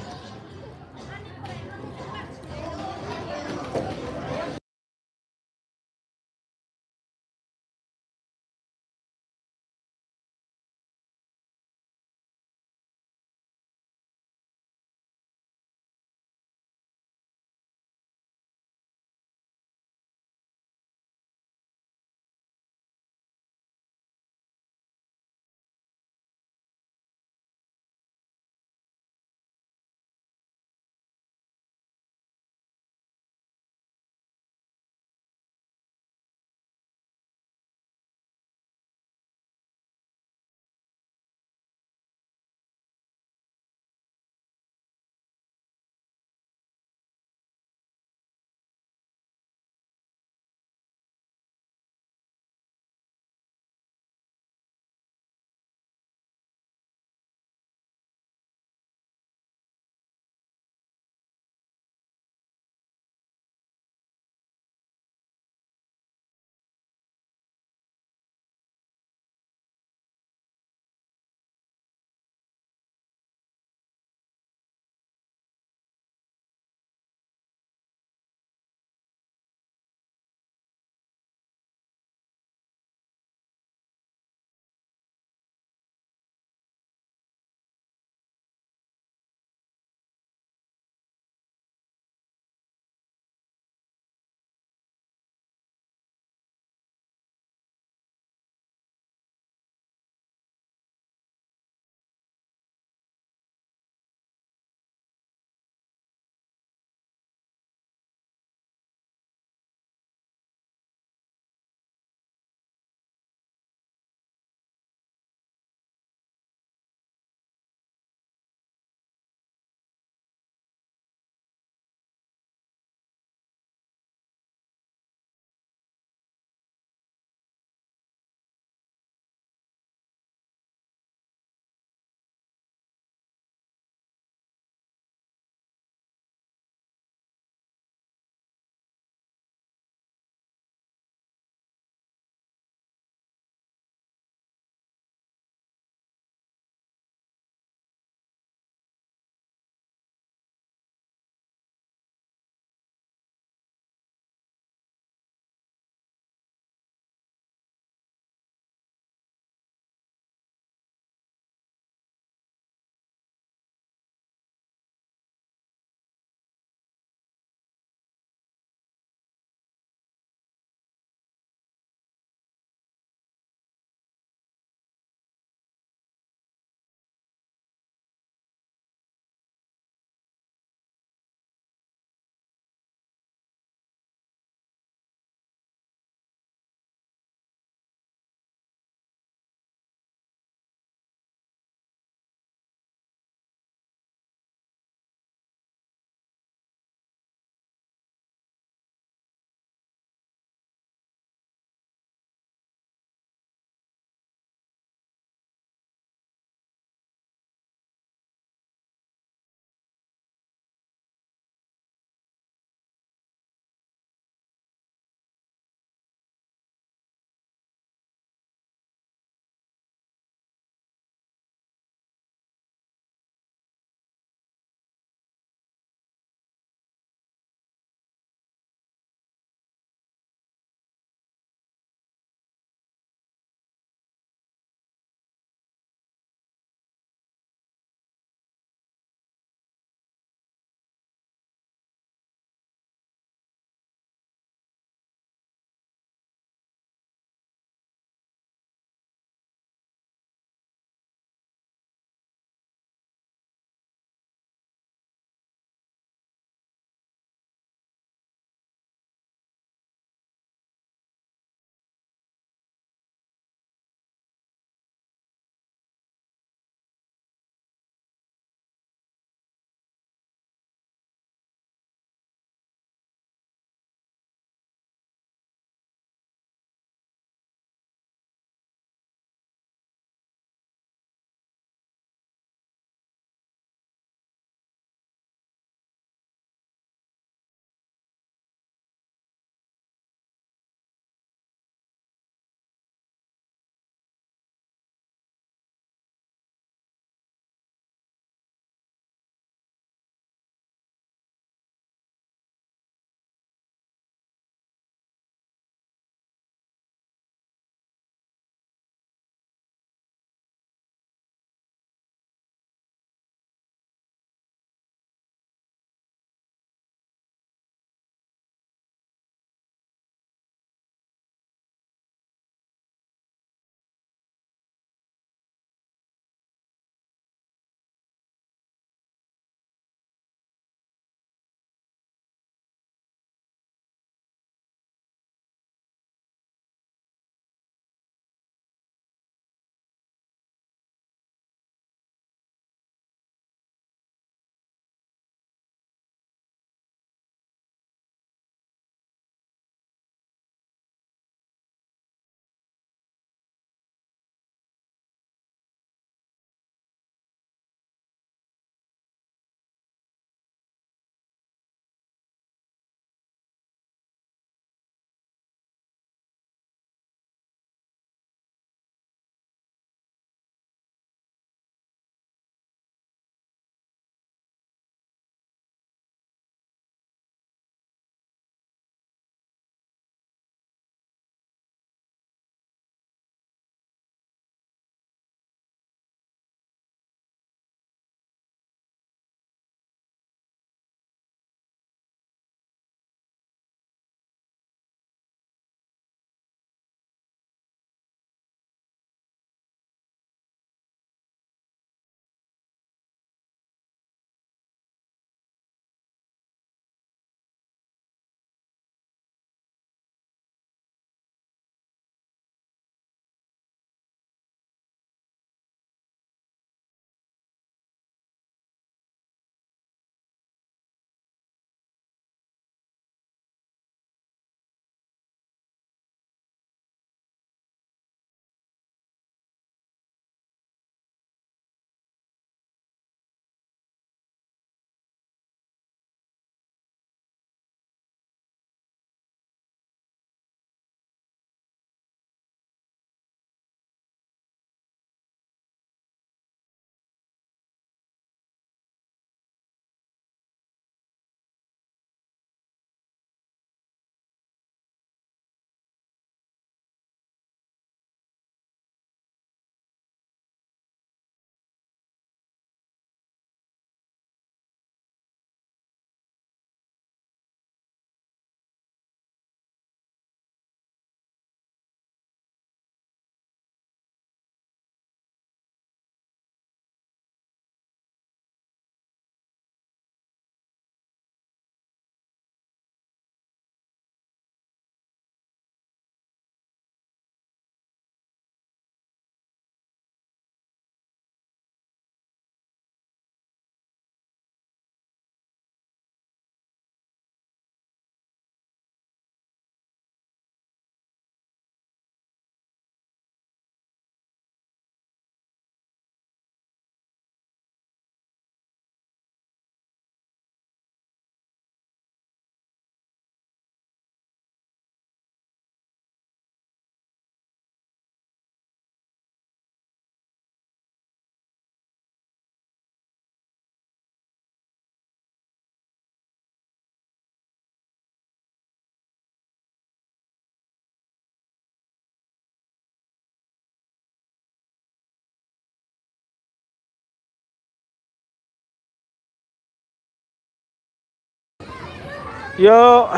Yo,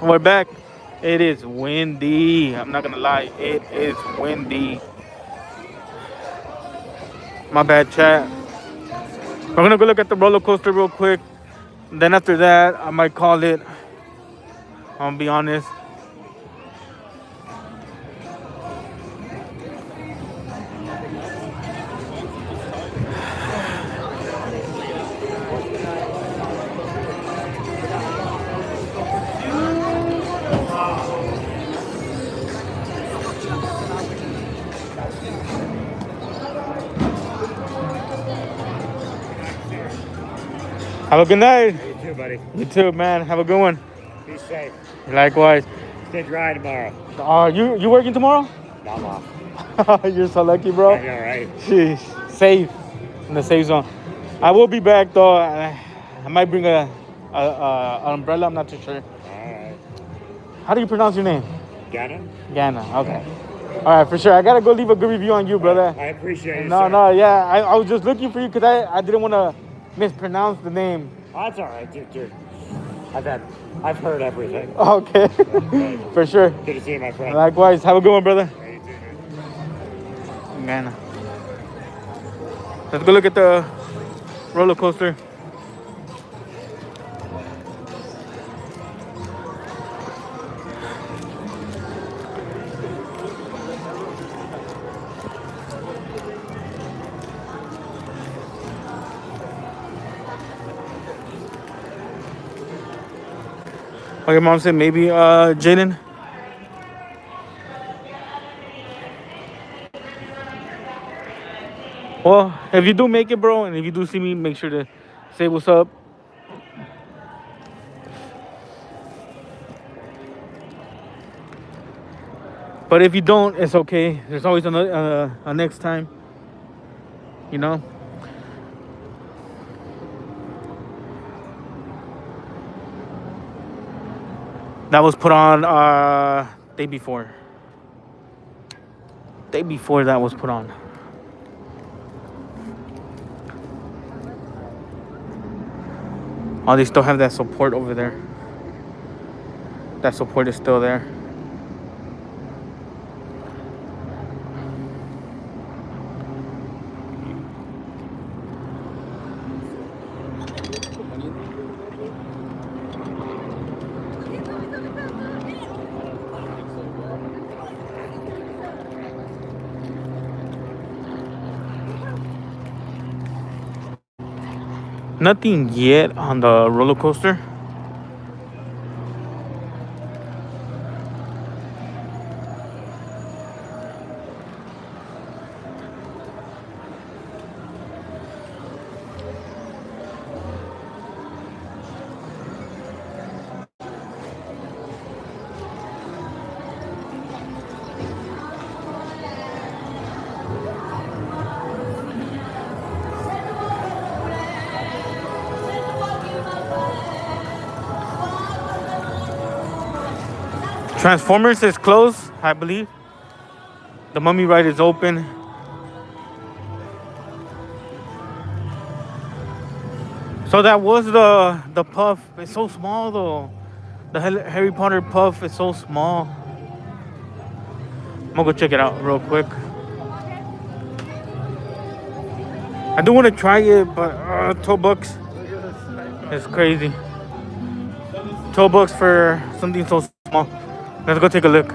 we're back. It is windy. I'm not gonna lie, it is windy. My bad, chat. We're gonna go look at the roller coaster real quick. Then after that, I might call it. I'll be honest. Have a good night. You too, buddy. You too, man. Have a good one. Be safe. Likewise. Stay dry tomorrow. You working tomorrow? No, I'm off. You're so lucky, bro. I know, right? Sheesh. Safe. In the safe zone. I will be back, though. I might bring an umbrella. I'm not too sure. Alright. How do you pronounce your name? Ghana? Ghana. Okay. All right, for sure. I got to go leave a good review on you, brother. I appreciate it. No, yeah. I was just looking for you because I didn't want to mispronounce the name. Oh, that's alright, dude. I've heard everything. Okay. For sure. Good to see you, my friend. Likewise. Have a good one, brother. Yeah, you too, man. Ghana. Let's go look at the roller coaster. Oh, your mom said maybe Jaden. Well, if you do make it, bro, and if you do see me, make sure to say what's up. But if you don't, it's okay. There's always another a next time. You know. That was put on day before. Day before that was put on. Oh, they still have that support over there. That support is still there. Nothing yet on the roller coaster. Transformers is closed, I believe. The Mummy ride is open. So that was the puff. It's so small though. The Harry Potter puff is so small. I'm gonna go check it out real quick. I do want to try it, but $12. It's crazy. $12 for something so small. Let's go take a look.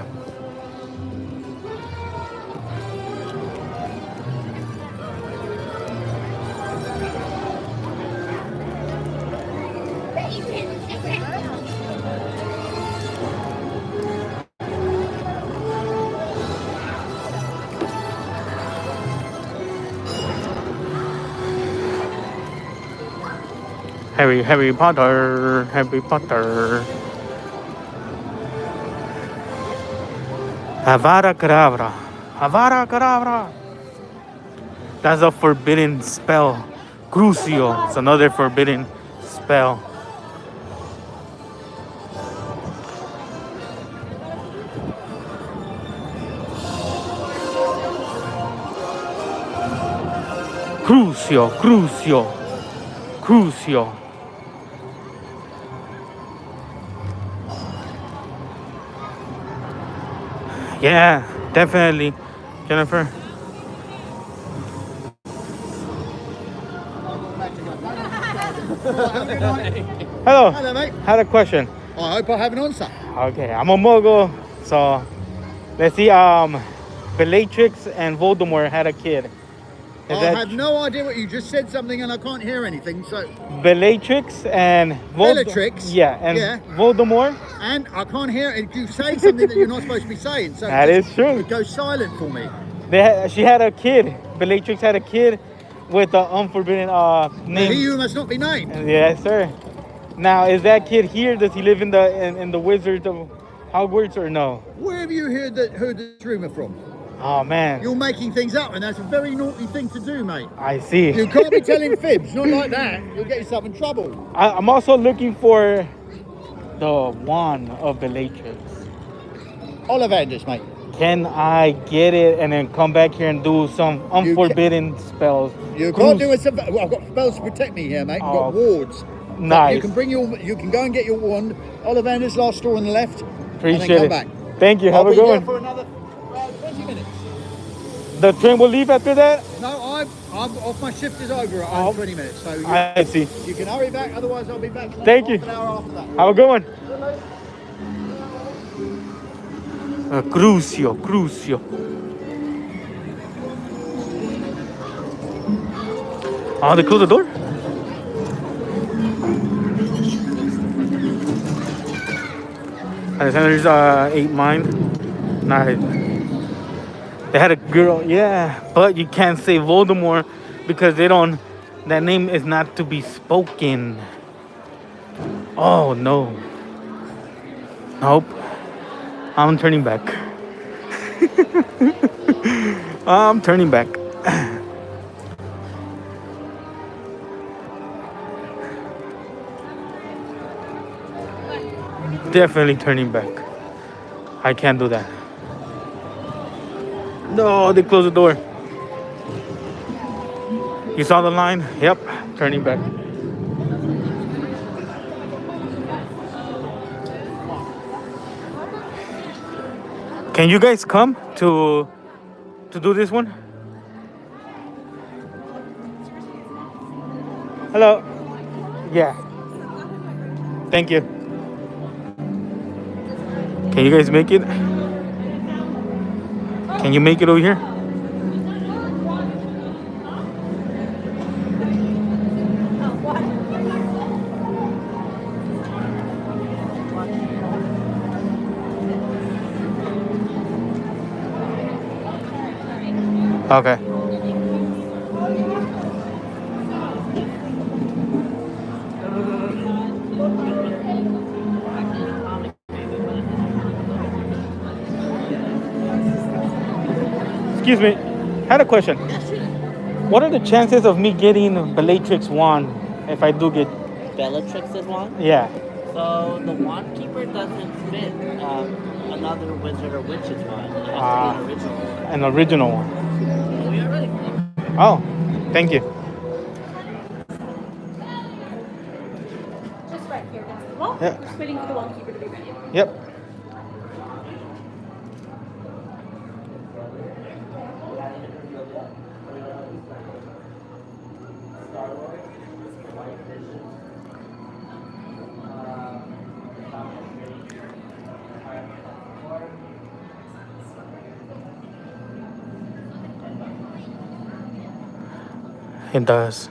Harry Potter, Harry Potter. Avada Kedavra. Avada Kedavra. That's a forbidden spell. Crucio. It's another forbidden spell. Crucio. Crucio. Crucio. Yeah, definitely, Jennifer. Hello. Hello, mate. Had a question. I hope I have an answer. Okay, I'm a mogul, so let's see. Bellatrix and Voldemort had a kid. I have no idea what you just said something and I can't hear anything. So Bellatrix and Bellatrix. Yeah, and Voldemort. And I can't hear it. You say something that you're not supposed to be saying. So that is true. It goes silent for me. She had a kid. Bellatrix had a kid with the unforbidden name. He who must not be named. Yes, sir. Now, is that kid here? Does he live in the Wizards of Hogwarts or no? Where have you heard this rumor from? Oh man, you're making things up, and that's a very naughty thing to do, mate. I see. You can't be telling fibs, not like that. You'll get yourself in trouble. I'm also looking for the wand of Bellatrix. Ollivanders, mate. Can I get it and then come back here and do some unforbidden spells? You can't do it. Well, I've got spells to protect me here, mate. I've got wards. Nice. You can go and get your wand. Ollivander's last store on the left. Appreciate and then it. Back. Thank you. I'll Have a be good here one. for another 20 minutes. The train will leave after that? No, I'm off. My shift is over at 20 minutes. So I see. You can hurry back, otherwise I'll be back. Thank you. An hour after that. Have a good one. Crucio. Oh, they closed the door? Alexander's ate mine. Nice. They had a girl, yeah, but you can't say Voldemort because that name is not to be spoken. Oh no. Nope. I'm turning back. I'm turning back. Definitely turning back. I can't do that. No, they closed the door. You saw the line? Yep, turning back. Can you guys come to do this one? Hello. Yeah. Thank you. Can you guys make it? Can you make it over here? Okay. Excuse me, I had a question. What are the chances of me getting Bellatrix wand if I do get Bellatrix's wand? Yeah. So the wand keeper doesn't fit another wizard or witch's wand. It has to be an original one. An original one. We are ready. Oh, thank you. Just right here against the wall. Yeah. Just waiting for the wand keeper to be ready. Yep. It does.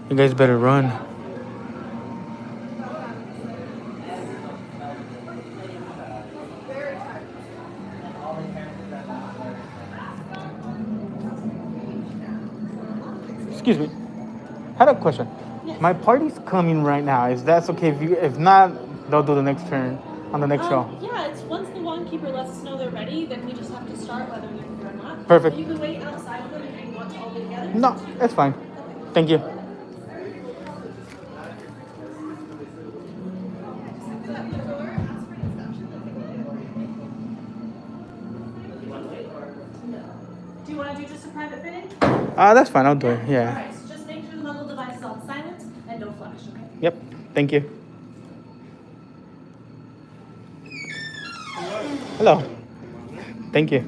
You guys better run. Excuse me. I had a question. My party's coming right now. Is that okay? If not, they'll do the next turn on the next show. Yeah, it's once the wand keeper lets us know they're ready, then we just have to start whether they're here or not. Perfect. So you can wait outside of them if you want to all be together. No, that's fine. Thank you. Do you want to do just a private fitting? That's fine. I'll do it. Yeah. Alright, so just make sure the muggle device is on silent and don't flash, okay? Yep. Thank you. Hello. Thank you.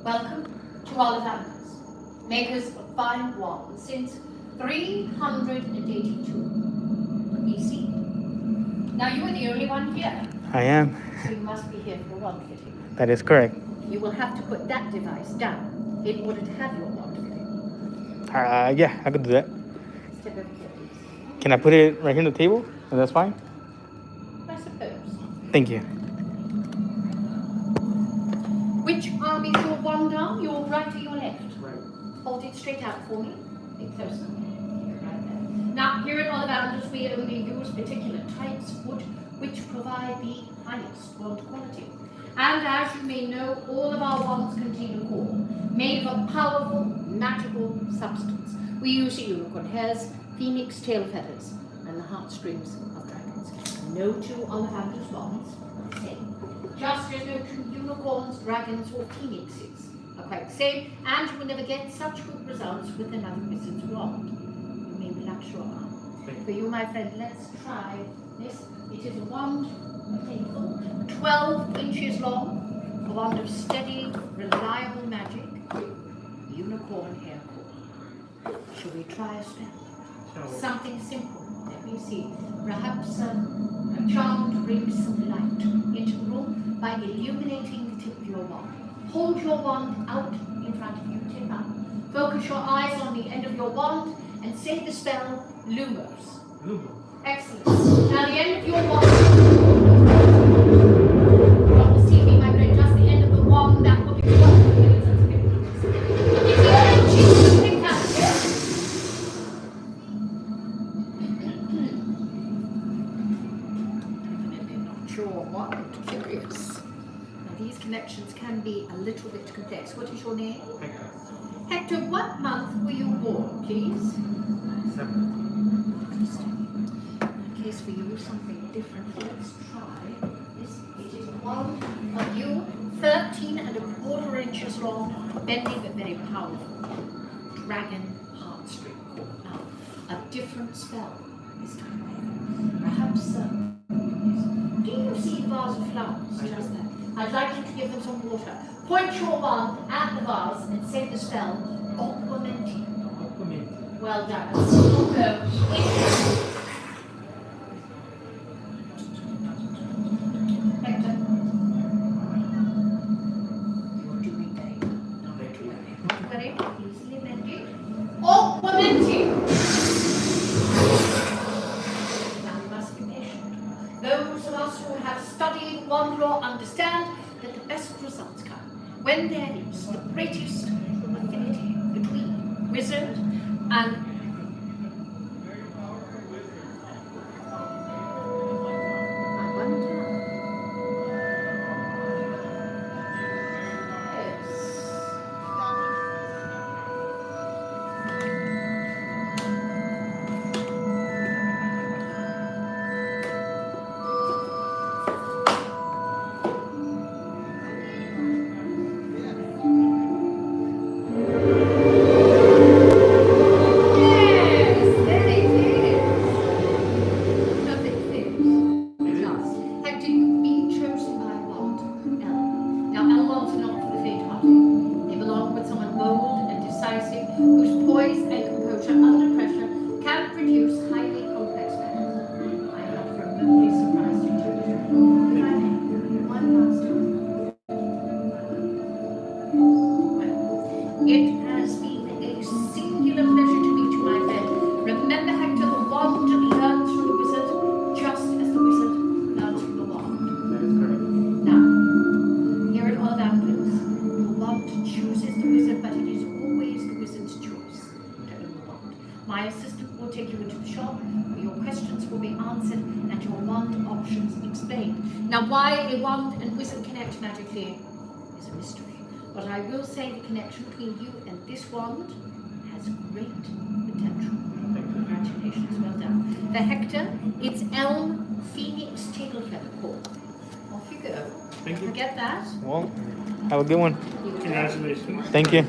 Welcome to Ollivanders, makers of fine wands since 382 BC. Now you are the only one here, I am. so you must be here for wand fitting. That is correct. You will have to put that device down in order to have your wand fitting. Yeah, I could do that. Step over here, please. Can I put it right here on the table? Is that fine? I suppose. Thank you. Which arm is your wand arm? Your right or your left? Right. Hold it straight out for me. Be closer. Right there. Now, here at Ollivanders, we only use particular types of wood which provide the highest wand quality. And as you may know, all of our wands contain a core made of a powerful, magical substance. We use the unicorn hairs, phoenix tail feathers, and the heartstrings of dragons. No two Ollivanders wands are the same. Just as no two unicorns, dragons, or phoenixes are quite the same, and you will never get such good results with another wizard's wand. You may relax your arm. For you, my friend, let's try this. It is a wand, painful, 12 inches long, a wand of steady, reliable magic, unicorn hair core. Shall we try a spell? Something simple. Let me see. Perhaps a charm to bring some light into the room by illuminating the tip of your wand. Hold your wand out in front of you, tip up. Focus your eyes on the end of your wand and say the spell Lumos. Lumos. Excellent. Now the end of your wand. Don't deceive me, my friend. Just the end of the wand. That will be 12 minutes. It's the only cheese you pick up, yes? Sure, what? Curious. Now these connections can be a little bit complex. What is your name? Hector. Hector, what month were you born, please? 7. Interesting. In case for you, something different. Let's try this. It is one of you, 13¼ inches long, bending but very powerful. Dragon heartstring cord. Now, a different spell this time. Perhaps do you see the vase of flowers? Just that. I'd like you to give them some water. Point your wand at the vase and say the spell Aquamenti. Aquamenti. Well done. Although, Hector. You're doing very well. Not very easily mended. Aquamenti. Those of us who have studied wand lore understand that the best results come when there is the greatest affinity between wizard and Now, why a wand and wizard connect magically is a mystery, but I will say the connection between you and this wand has great potential. Congratulations, well done. For Hector, it's elm, phoenix, tail feather core. Off you go. Thank you. Forget that. Well, have a good one. Congratulations. Thank you.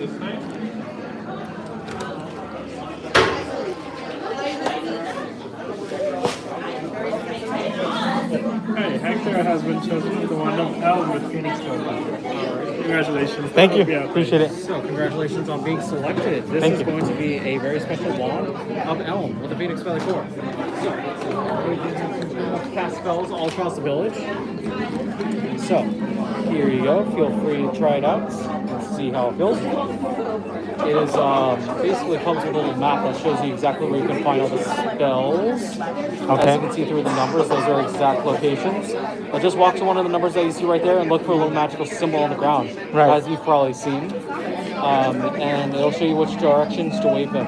Hey, Hector has been chosen as the one of elm with phoenix tail feather. Congratulations. Thank you. Appreciate it. So, congratulations on being selected. This is going to be a very special wand of elm with a phoenix feather core. So, we have to cast spells all across the village. So, here you go. Feel free to try it out and see how it feels. It is basically comes with a little map that shows you exactly where you can find all the spells. Okay. As you can see through the numbers, those are exact locations. But just walk to one of the numbers that you see right there and look for a little magical symbol on the ground, as you've probably seen. And it'll show you which directions to wave them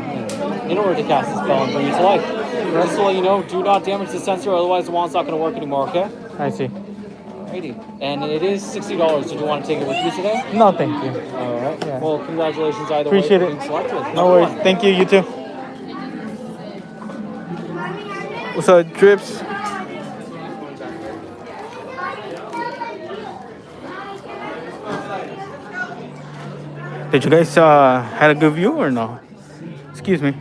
in order to cast the spell and bring it to life. Just to let you know, do not damage the sensor, otherwise the wand's not going to work anymore, okay? I see. Alrighty. And it is $60. Did you want to take it with you today? No, thank you. Alright. Yeah. Well, congratulations either Appreciate way it. for being selected. No worries. Thank you. You too. What's up, Drips? Did you guys had a good view or no? Excuse me.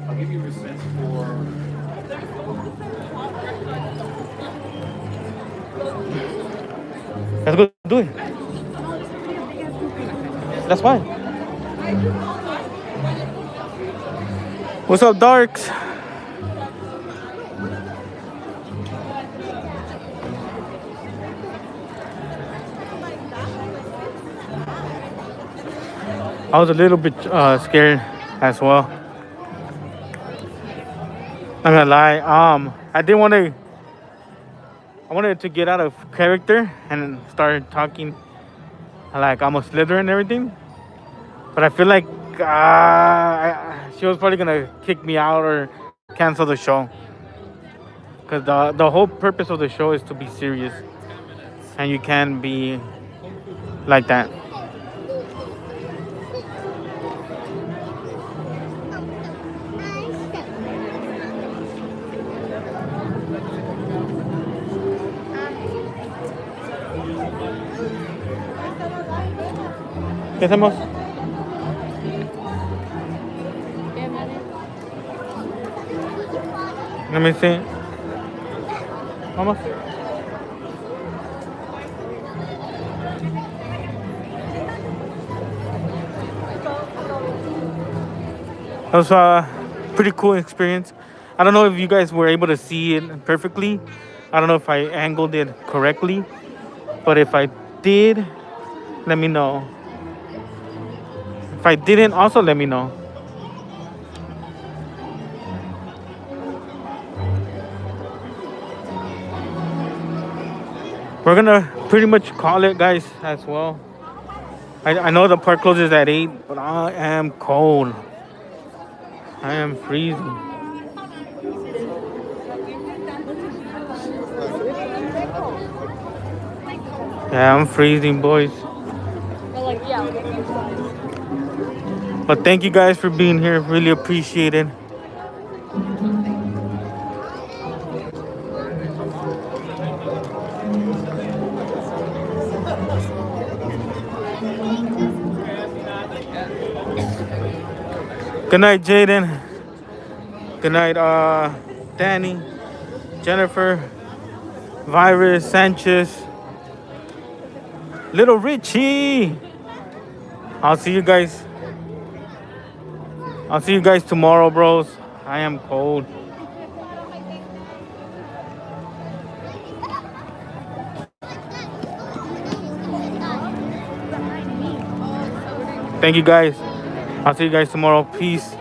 I'll give you receipts for... Let's go do it. That's fine. What's up, Darks? I was a little bit scared as well. Not gonna lie. I didn't want to. I wanted to get out of character and start talking like I'm a Slytherin and everything. But I feel like she was probably gonna kick me out or cancel the show. Because the whole purpose of the show is to be serious. And you can't be like that. ¿Qué hacemos? Let me see. Vamos. That was a pretty cool experience. I don't know if you guys were able to see it perfectly. I don't know if I angled it correctly. But if I did, let me know. If I didn't, also let me know. We're gonna pretty much call it, guys, as well. I know the park closes at 8, but I am cold. I am freezing. Yeah, I'm freezing, boys. But thank you guys for being here. Really appreciate it. Good night, Jaden. Good night, Danny, Jennifer, Virus, Sanchez, Little Richie. I'll see you guys tomorrow, bros. I am cold. Thank you guys. I'll see you guys tomorrow. Peace.